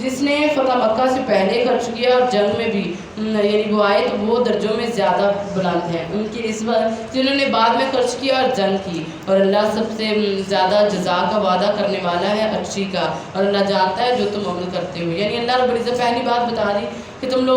جس نے فتح مکہ سے پہلے خرچ کیا اور جنگ میں بھی یعنی وہ آئے تو وہ درجوں میں زیادہ بلند ہیں ان کی نسبت جنہوں نے بعد میں خرچ کیا اور جنگ کی، اور اللہ سب سے زیادہ جزا کا وعدہ کرنے والا ہے اچھی کا، اور اللہ جانتا ہے جو تم عمل کرتے ہو۔ یعنی اللہ رب العزت پہلی بات بتا دی کہ تم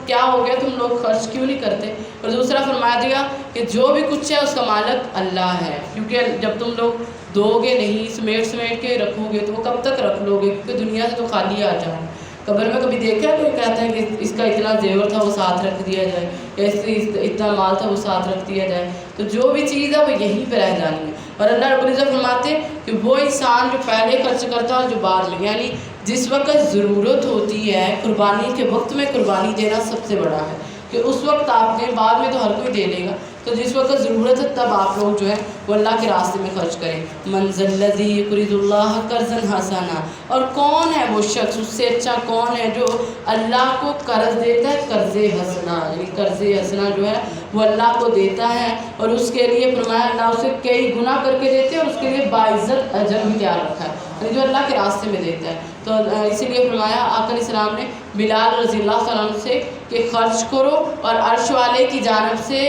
کیا ہو گیا، تم لوگ خرچ کیوں نہیں کرتے، اور دوسرا فرما دیا کہ جو بھی کچھ ہے اس کا مالک اللہ ہے، کیونکہ جب تم لوگ دو گے نہیں، سمیٹ کے رکھو گے تو وہ کب تک رکھ لو گے، کیونکہ دنیا سے تو خالی آ جاؤ۔ قبر میں کبھی دیکھا ہے کوئی کہتا ہے کہ اس کا اتنا زیور تھا وہ ساتھ رکھ دیا جائے، یا اس سے اتنا مال تھا وہ ساتھ رکھ دیا جائے، تو جو بھی چیز ہے وہ یہیں پہ رہ جانی ہے۔ اور اللہ رب العزت فرماتے کہ وہ انسان جو پہلے خرچ کرتا ہے اور جو بعد میں، یعنی جس وقت ضرورت ہوتی ہے قربانی کے وقت میں قربانی دینا سب سے بڑا ہے، کہ اس وقت آپ دیں، بعد میں تو ہر کوئی دے لے گا، تو جس وقت ضرورت ہے تب آپ لوگ جو ہے وہ اللہ کے راستے میں خرچ کریں۔ من ذا الذی یقرض اللہ قرضا حسنا، اور کون ہے وہ شخص، اس سے اچھا کون ہے جو اللہ کو قرض دیتا ہے قرض حسنا، یعنی قرض حسنا جو ہے وہ اللہ کو دیتا ہے اور اس کے لیے فرمایا اللہ اسے کئی گنا کر کے دیتے ہیں اور اس کے لیے باعزت اجر بھی تیار رکھا ہے، یعنی جو اللہ کے راستے میں دیتا ہے۔ تو اسی لیے فرمایا آقا علیہ السلام نے بلال رضی اللہ عنہ سے کہ خرچ کرو اور عرش والے کی جانب سے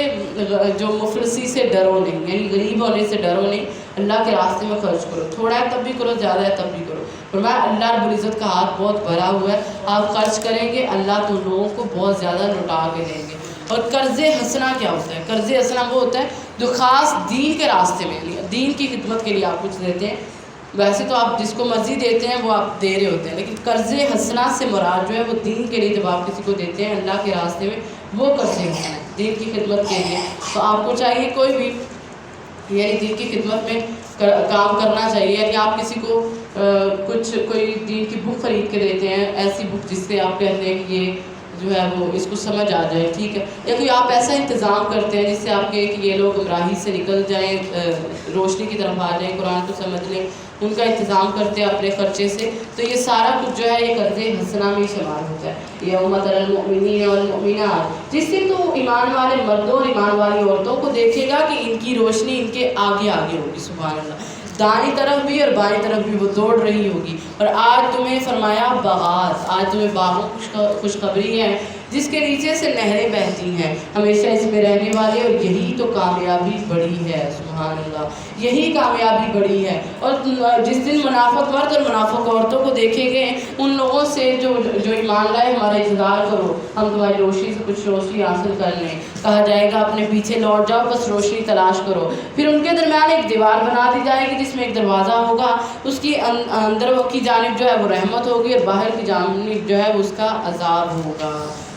جو مفلسی سے ڈرو نہیں، یعنی غریب ہونے سے ڈرو نہیں، اللہ کے راستے میں خرچ کرو، تھوڑا ہے تب بھی کرو، زیادہ ہے تب بھی کرو۔ فرمایا اللہ رب العزت کا ہاتھ بہت بھرا ہوا ہے، آپ خرچ کریں گے اللہ تم لوگوں کو بہت زیادہ لوٹا کے دیں گے۔ اور قرض حسنہ کیا ہوتا ہے؟ قرض حسنہ وہ ہوتا ہے جو خاص دین کے راستے میں، دین کی خدمت کے لیے آپ کچھ دیتے ہیں، ویسے تو آپ جس کو مرضی دیتے ہیں وہ آپ دے رہے ہوتے ہیں، لیکن قرض حسنہ سے مراد جو ہے وہ دین کے لیے جب آپ کسی کو دیتے ہیں اللہ کے راستے میں، وہ قرض حسنہ ہے دین کی خدمت کے لیے۔ تو آپ کو چاہیے کوئی بھی یعنی دین کی خدمت میں کام کرنا چاہیے، یعنی آپ کسی کو کوئی دین کی بک خرید کے دیتے ہیں، ایسی بک جس سے آپ کہتے ہیں کہ یہ جو ہے وہ اس کو سمجھ آ جائے، ٹھیک ہے، یا کوئی آپ ایسا انتظام کرتے ہیں جس سے آپ کہیں کہ یہ لوگ گمراہی سے نکل جائیں، روشنی کی طرف آ جائیں، قرآن کو سمجھ لیں، ان کا انتظام کرتے ہیں اپنے خرچے سے، تو یہ سارا کچھ جو ہے یہ قرض حسنہ میں شمار ہوتا ہے۔ یوم تری المؤمنین والمؤمنات، جس سے تو ایمان والے مردوں اور ایمان والی عورتوں کو دیکھے گا کہ ان کی روشنی ان کے آگے آگے ہوگی، سبحان اللہ، دائیں طرف بھی اور بائیں طرف بھی وہ دوڑ رہی ہوگی۔ اور آج تمہیں فرمایا باغات، آج تمہیں باغوں خوشخبری ہے جس کے نیچے سے نہریں بہتی ہیں، ہمیشہ اس میں رہنے والے، اور یہی تو کامیابی بڑی ہے، سبحان اللہ، یہی کامیابی بڑی ہے۔ اور جس دن منافق مرد اور منافق عورتوں کو دیکھیں گے ان لوگوں لوگوں سے جو ایمان لائے ہمارا انتظار کرو، ہم تمہاری روشنی سے کچھ روشنی حاصل کر لیں۔ کہا جائے گا اپنے پیچھے لوٹ جاؤ، بس روشنی تلاش کرو۔ پھر ان کے درمیان ایک دیوار بنا دی جائے گی جس میں ایک دروازہ ہوگا، اس کی اندر کی جانب جو ہے وہ رحمت ہوگی اور باہر کی جانب جو ہے اس کا عذاب ہوگا۔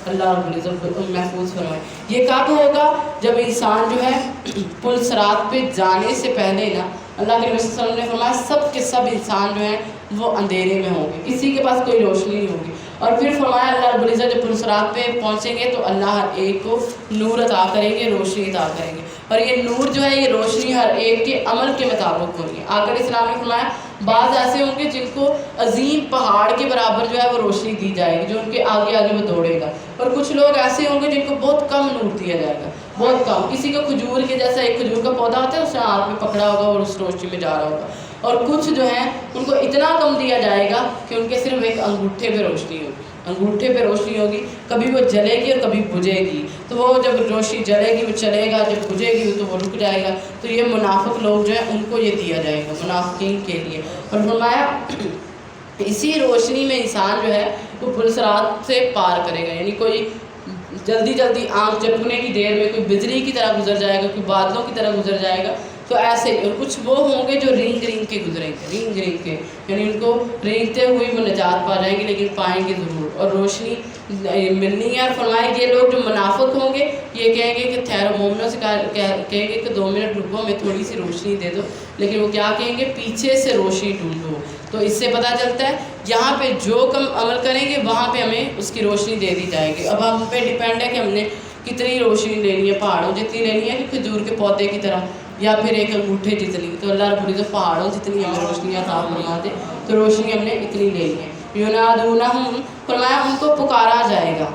اللہ رب العزت محفوظ فرمائے۔ یہ کب ہوگا؟ جب انسان جو ہے پل صراط پہ جانے سے پہلے نا، اللہ کے نبی صلی اللہ علیہ وسلم نے فرمایا سب کے سب انسان جو ہیں وہ اندھیرے میں ہوں گے، کسی کے پاس کوئی روشنی نہیں ہوگی۔ اور پھر فرمایا اللہ رب العزت جب پل صراط پہ پہنچیں گے تو اللہ ہر ایک کو نور عطا کریں گے، روشنی عطا کریں گے، اور یہ نور جو ہے یہ روشنی ہر ایک کے عمل کے مطابق ہوگی۔ آقا علیہ السلام نے فرمایا بعض ایسے ہوں گے جن کو عظیم پہاڑ کے برابر جو ہے وہ روشنی دی جائے گی، جو ان کے آگے آگے وہ دوڑے گا، اور کچھ لوگ ایسے ہوں گے جن کو بہت کم نور دیا جائے گا، بہت کم۔ کسی کو کھجور کے جیسا ایک کھجور کا پودا ہوتا ہے، اس نے ہاتھ میں پکڑا ہوگا اور اس روشنی میں جا رہا ہوگا، اور کچھ جو ہیں ان کو اتنا کم دیا جائے گا کہ ان کے صرف ایک انگوٹھے پہ روشنی ہوگی، انگوٹھے پہ روشنی ہوگی، کبھی وہ جلے گی اور کبھی بجھے گی، تو وہ جب روشنی جلے گی وہ چلے گا، جب بجھے گی تو وہ رک جائے گا۔ تو یہ منافق لوگ جو ہیں ان کو یہ دیا جائے گا، منافقین کے لیے۔ اور فرمایا اسی روشنی میں انسان جو ہے وہ پل صراط سے پار کرے گا، یعنی کوئی جلدی جلدی آنکھ جھپکنے کی دیر میں کوئی بجلی کی طرح گزر جائے گا، کوئی بادلوں کی طرح گزر جائے گا، تو ایسے ہی۔ اور کچھ وہ ہوں گے جو رینگ رینگ کے گزریں گے، رینگ رینگ کے، یعنی ان کو رینگتے ہوئے وہ نجات پا جائیں گے، لیکن پائیں گے ضرور، اور روشنی ملنی ہے۔ اور فرمائے یہ لوگ جو منافق ہوں گے یہ کہیں گے کہ ٹھہرو، مومنوں سے کہیں گے کہ 2 منٹ رکو، ہمیں تھوڑی سی روشنی دے دو، لیکن وہ کیا کہیں گے؟ پیچھے سے روشنی ڈھونڈو۔ تو اس سے پتہ چلتا ہے یہاں پہ جو کم عمل کریں گے وہاں پہ ہمیں اس کی روشنی دے دی جائے گی۔ اب ہم پہ ڈیپینڈ ہے کہ ہم نے کتنی روشنی لینی ہے، پہاڑوں جتنی لینی ہے کہ کھجور کے پودے کی طرح، یا پھر ایک انگوٹھے جتنی۔ تو اللہ رب العزت پہاڑوں جتنی ہمیں روشنی عطا فرما دے، تو روشنی ہم نے اتنی لینی ہے۔ ینادونہم، فرمایا ان کو پکارا جائے گا،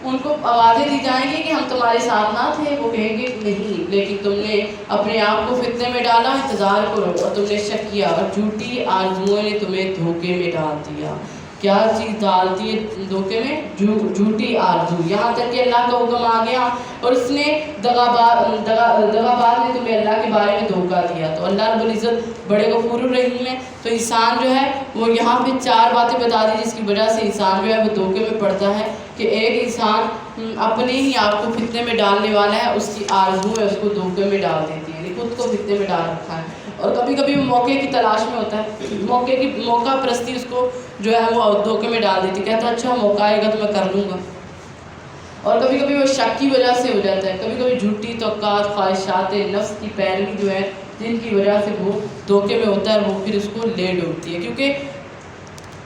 ان کو آوازیں دی جائیں گی کہ ہم تمہارے ساتھ نہ تھے۔ وہ کہیں گے نہیں، لیکن تم نے اپنے آپ کو فتنے میں ڈالا، انتظار کرو، اور تم نے شک کیا، اور جھوٹی آرزوؤں نے تمہیں دھوکے میں ڈال دیا۔ کیا چیز ڈالتی ہے دھوکے میں؟ جھوٹی آرزو، یہاں تک کہ اللہ کا حکم آ گیا اور اس نے دغاباز نے تمہیں اللہ کے بارے میں دھوکہ دیا۔ تو اللہ رب العزت بڑے غفور الرحیم ہے۔ تو انسان جو ہے وہ یہاں پہ 4 باتیں بتا دی جس کی وجہ سے انسان جو ہے وہ دھوکے میں پڑتا ہے، کہ ایک انسان اپنے ہی آپ کو فتنے میں ڈالنے والا ہے، اس کی آرزو ہے اس کو دھوکے میں ڈال دیتی ہے، یعنی خود کو فتنے میں ڈال رکھا ہے۔ اور کبھی کبھی وہ موقع کی تلاش میں ہوتا ہے، موقع پرستی اس کو جو ہے وہ دھوکے میں ڈال دیتی، کہتا ہے اچھا موقع آئے گا تو میں کر لوں گا۔ اور کبھی کبھی وہ شک کی وجہ سے ہو جاتا ہے، کبھی کبھی جھوٹی توقعات، خواہشات نفس کی پیروی جو ہے جن کی وجہ سے وہ دھوکے میں ہوتا ہے، وہ پھر اس کو لے ڈوبتی ہے۔ کیونکہ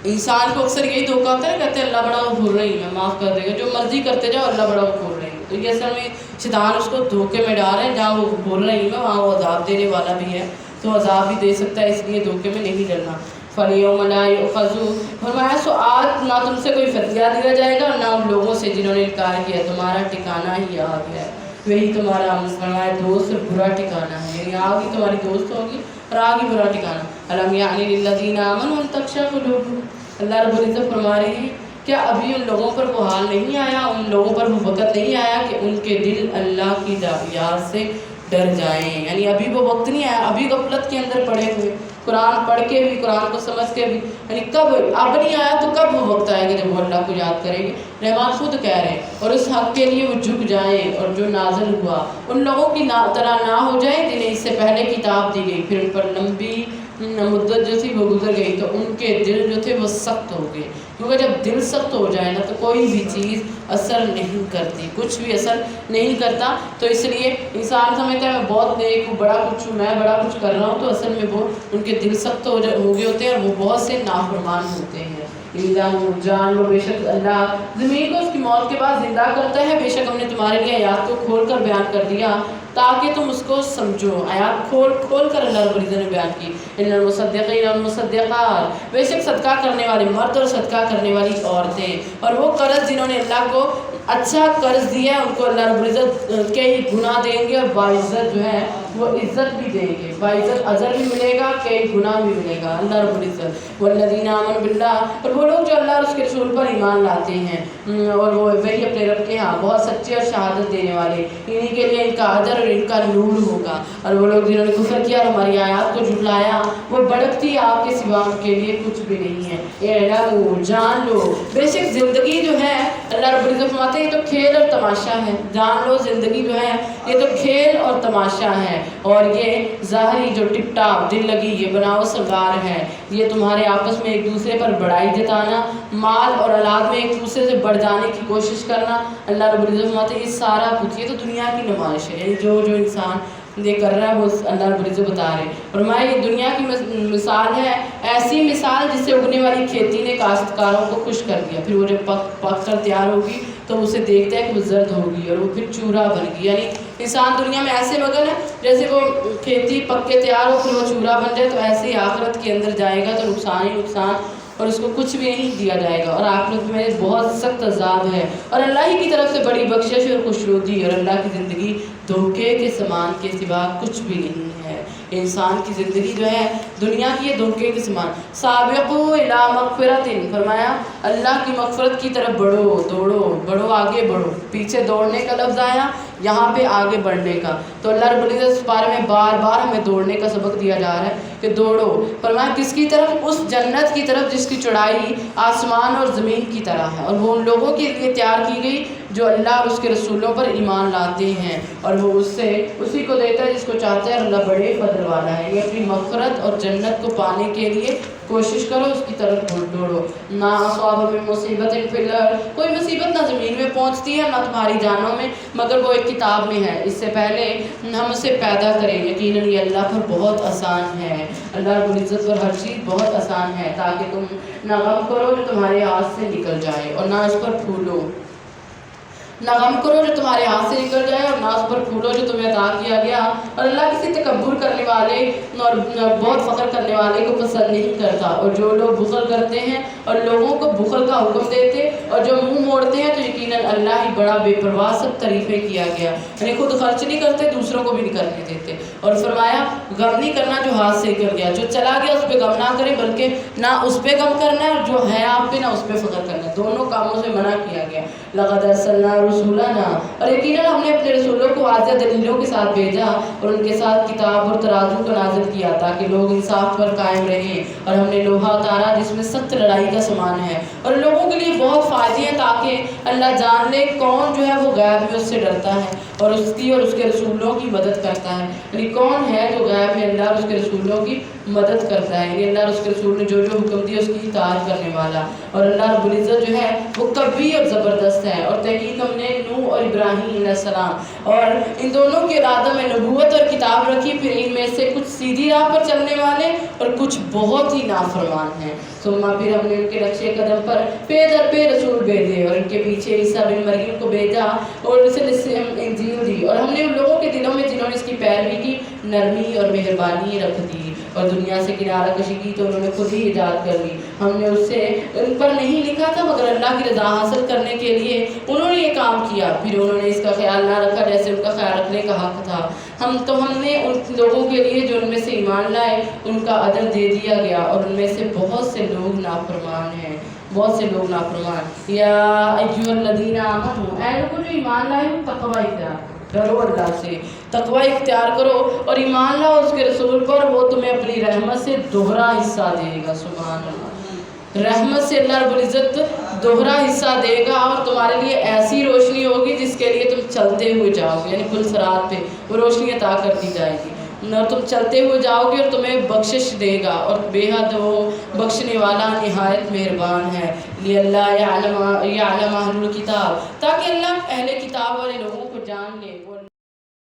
انسان کو اکثر یہی دھوکہ ہوتا ہے، کہتے ہیں اللہ بڑا غفور رحیم ہے، معاف کر دے گا، جو مرضی کرتے جاؤ اللہ بڑا غفور رحیم ہے۔ تو یہ اصل میں شیطان اس کو دھوکے میں ڈال رہا ہے، جہاں وہ غفور رحیم ہے وہاں وہ عذاب دینے والا بھی ہے، تو عذاب بھی دے سکتا ہے، اس لیے دھوکے میں نہیں ڈرنا۔ فَالْيَوْمَ لَا يُؤْخَذُ، فرمایا سو آج نہ تم سے کوئی فدیہ دیا جائے گا، نہ ان لوگوں سے جنہوں نے انکار کیا، تمہارا ٹھکانہ ہی آگ ہے، وہی تمہارا فرمایا دوست اور برا ٹھکانہ ہے، یعنی آگ ہی تمہاری دوست ہوگی اور آگ ہی برا ٹھکانہ۔ أَلَمْ يَعْنِ لِلَّذِينَ آمَنُوا أَن تَخْشَعَ قُلُوبُهُمْ، اللہ رب العزت فرما رہے ہیں کیا ابھی ان لوگوں پر وہ حال نہیں آیا، ان لوگوں پر وہ وقت نہیں آیا کہ ان کے دل اللہ کی یاد سے ڈر جائیں، یعنی ابھی وہ وقت نہیں آیا، ابھی غفلت کے اندر پڑے ہوئے، قرآن پڑھ کے بھی، قرآن کو سمجھ کے بھی، یعنی کب اب نہیں آیا تو کب وہ وقت آئے گا جب وہ اللہ کو یاد کریں گے۔ رحمان خود کہہ رہے ہیں اور اس حق کے لیے وہ جھک جائیں، اور جو نازل ہوا ان لوگوں کی طرح نہ ہو جائیں جنہیں اس سے پہلے کتاب دی گئی، پھر ان پر لمبی مدت جو تھی وہ گزر گئی تو ان کے دل جو تھے وہ سخت ہو گئے، کیونکہ جب دل سخت ہو جائے نا تو کوئی بھی چیز اثر نہیں کرتی، کچھ بھی اثر نہیں کرتا۔ تو اس لیے انسان سمجھتا ہے میں بہت نیک ہوں، بڑا کچھ ہوں، میں بڑا کچھ کر رہا ہوں، تو اصل میں وہ ان کے دل سخت ہو گئے ہوتے ہیں اور وہ بہت سے نافرمان ہوتے ہیں۔ جان لو، بے شک اللہ زمین کو اس کی موت کے بعد زندہ کرتا ہے، بے شک ہم نے تمہارے لیے آیات کو کھول کر بیان کر دیا تاکہ تم اس کو سمجھو۔ آیات کھول کر اللہ رب العزت نے بیان کی، ان المصدقین والمصدقات، بے شک صدقہ کرنے والے مرد اور صدقہ کرنے والی عورتیں، اور وہ قرض جنہوں نے اللہ کو اچھا قرض دیا ان کو اللہ رب العزت کئی گناہ دیں گے اور باعزت جو ہے وہ عزت بھی دیں گے، باعزت اجر بھی ملے گا، کئی گناہ بھی ملے گا اللہ رب العزت۔ والذین آمنوا باللہ، اور وہ لوگ جو اللہ اور اس کے رسول پر ایمان لاتے ہیں اور وہ وہی اپنے رب کے ہاں بہت سچے اور شہادت دینے والے، انہیں کے لیے ان کا اجر اور ان کا نور ہوگا۔ اور وہ لوگ جنہوں نے کفر کیا اور ہماری آیات کو جھٹلایا، وہ بڑکتی آگ کے سوا ان کے لیے کچھ بھی نہیں ہے۔ اعلموا، جان لو، بے شک زندگی جو ہے اللہ رب العزت فرماتے ہیں یہ تو کھیل اور تماشا ہے، جان لو زندگی جو ہے یہ تو کھیل اور تماشا ہے، اور یہ ظاہری جو ٹپ ٹاپ دل لگی یہ بناؤ سنگار ہے، یہ تمہارے آپس میں ایک دوسرے پر بڑائی جتانا، مال اور اولاد میں ایک دوسرے سے بڑھ جانے کی کوشش کرنا، اللہ رب العزت فرماتے ہیں یہ سارا کچھ یہ تو دنیا کی نمائش ہے، یعنی جو انسان یہ کر رہا ہے وہ اللہ رب العزت بتا رہے ہیں۔ فرمایا یہ دنیا کی مثال ہے، ایسی مثال جس سے اگنے والی کھیتی نے کاشتکاروں کو خوش کر دیا، پھر وہ جب پک کر تیار ہوگی تو اسے دیکھتا ہے کہ وہ زرد ہوگی اور وہ پھر چورا بن گئی، یعنی انسان دنیا میں ایسے مگن ہے جیسے وہ کھیتی پک کے تیار ہو پھر وہ چورا بن جائے، تو ایسے ہی آخرت کے اندر جائے گا تو نقصان ہی نقصان، اور اس کو کچھ بھی نہیں دیا جائے گا، اور آخرت میں بہت سخت عذاب ہے، اور اللہ ہی کی طرف سے بڑی بخشش اور خوشنودی، اور اللہ کی زندگی دھوکے کے سامان کے سوا کچھ بھی نہیں ہے۔ انسان کی زندگی جو ہے دنیا کی یہ دھوکے کے سامان۔ سابقوا الی مغفرۃ، فرمایا اللہ کی مغفرت کی طرف بڑھو، دوڑو، بڑھو، آگے بڑھو، پیچھے دوڑنے کا لفظ آیا، یہاں پہ آگے بڑھنے کا، تو اللہ رب العزت اس بارے میں بار بار ہمیں دوڑنے کا سبق دیا جا رہا ہے کہ دوڑو۔ فرمایا کس کی طرف؟ اس جنت کی طرف جس کی چوڑائی آسمان اور زمین کی طرح ہے، اور وہ ان لوگوں کے لیے تیار کی گئی جو اللہ اور اس کے رسولوں پر ایمان لاتے ہیں، اور وہ اسی کو دیتا ہے جس کو چاہتا ہے، اور اللہ بڑے فضل والا ہے۔ یہ اپنی مغفرت اور جنت کو پانے کے لیے کوشش کرو، اس کی طرف دوڑو۔ نہ اصاب من مصیبت فی الارض، کوئی مصیبت نہ زمین میں پہنچتی ہے نہ تمہاری جانوں میں، مگر وہ ایک کتاب میں ہے اس سے پہلے ہم اسے پیدا کریں، یقیناً یہ اللہ پر بہت آسان ہے، اللہ رب العزت پر ہر چیز بہت آسان ہے، تاکہ تم نہ غم کرو جو تمہارے ہاتھ سے نکل جائے اور نہ اس پر پھولو، نہ غم کرو جو تمہارے ہاتھ سے نکل جائے اور نہ اس پر پھولو جو تمہیں عطا کیا گیا، اور اللہ کسی تکبر کرنے والے اور بہت فخر کرنے والے کو پسند نہیں کرتا، اور جو لوگ بخل کرتے ہیں اور لوگوں کو بخل کا حکم دیتے اور جو منہ موڑتے ہیں تو یقیناً اللہ ہی بڑا بے پرواہ سب تعریفیں کیا گیا، یعنی خود خرچ نہیں کرتے دوسروں کو بھی نہیں کرنے دیتے، اور فرمایا غم نہیں کرنا جو ہاتھ سے نکل گیا، جو چلا گیا اس پہ غم نہ کرے بلکہ نہ اس پہ غم کرنا ہے اور جو ہے آپ پہ نہ اس پہ فخر کرنا ہے، دونوں کاموں سے منع کیا گیا۔ لقد ارسلنا رسولنا، اور یقیناً ہم نے اپنے رسولوں کو واضح دلیلوں کے ساتھ بھیجا اور ان کے ساتھ کتاب اور ترازو کو نازل کیا تاکہ لوگ انصاف پر قائم رہیں، اور ہم نے لوہا اتارا جس میں سخت لڑائی کا سامان ہے اور لوگوں کے لیے بہت فائدے ہیں، تاکہ اللہ جان لے کون جو ہے وہ غیب میں اس سے ڈرتا ہے اور اس کی اور اس کے رسولوں کی مدد کرتا ہے، یعنی کون ہے جو غیب میں اللہ اور اس کے رسولوں کی مدد کرتا ہے، یعنی اللہ اور اس کے رسول نے جو حکم دیا اس کی اطاعت کرنے والا، اور اللہ رب العزت جو ہے وہ قوی اور زبردست ہے۔ اور تحقیق ہم نے نوح اور ابراہیم علیہ السلام اور ان دونوں کے ارادہ میں نبوت اور کتاب رکھی، پھر ان میں سے کچھ سیدھی راہ پر چلنے والے اور کچھ بہت ہی نافرمان ہیں، ثم پھر ہم نے ان کے نقشے قدم پر پے در پے رسول بھیجے اور ان کے پیچھے عیسیٰ بن مریم کو بھیجا اور اسے انجیل دی، اور ہم نے ان لوگوں کے دلوں میں جنہوں نے اس کی پیروی کی نرمی اور مہربانی رکھ دی، اور دنیا سے کنارہ کشی کی تو انہوں نے خود ہی ایجاد کر لی، ہم نے اس سے ان پر نہیں لکھا تھا مگر اللہ کی رضا حاصل کرنے کے لیے انہوں نے یہ کام کیا، پھر انہوں نے اس کا خیال نہ رکھا جیسے ان کا خیال رکھنے کا حق تھا، ہم نے ان لوگوں کے لیے جو ان میں سے ایمان لائے ان کا اجر دے دیا گیا، اور ان میں سے بہت سے لوگ نافرمان ہیں، بہت سے لوگ نافرمان۔ یا ایھا الذین آمنوا، اے لوگوں جو ایمان لائے ہو تقوی اختیار ڈرو اللہ سے، تقوی اختیار کرو اور ایمان لاؤ اس کے رسول پر، وہ تمہیں اپنی رحمت سے دوہرا حصہ دے گا، سبحان اللہ، رحمت سے اللہ رب العزت دوہرا حصہ دے گا، اور تمہارے لیے ایسی روشنی ہوگی جس کے لیے تم چلتے ہوئے جاؤ گے، یعنی پل صراط پہ وہ روشنی عطا کر دی جائے گی، اور تم چلتے ہوئے جاؤ گے اور تمہیں بخشش دے گا، اور بے حد وہ بخشنے والا نہایت مہربان ہے۔ لِأَلَّا يَعْلَمَ أَهْلُ الْكِتَابِ، تاکہ اللہ اہل کتاب والے لوگوں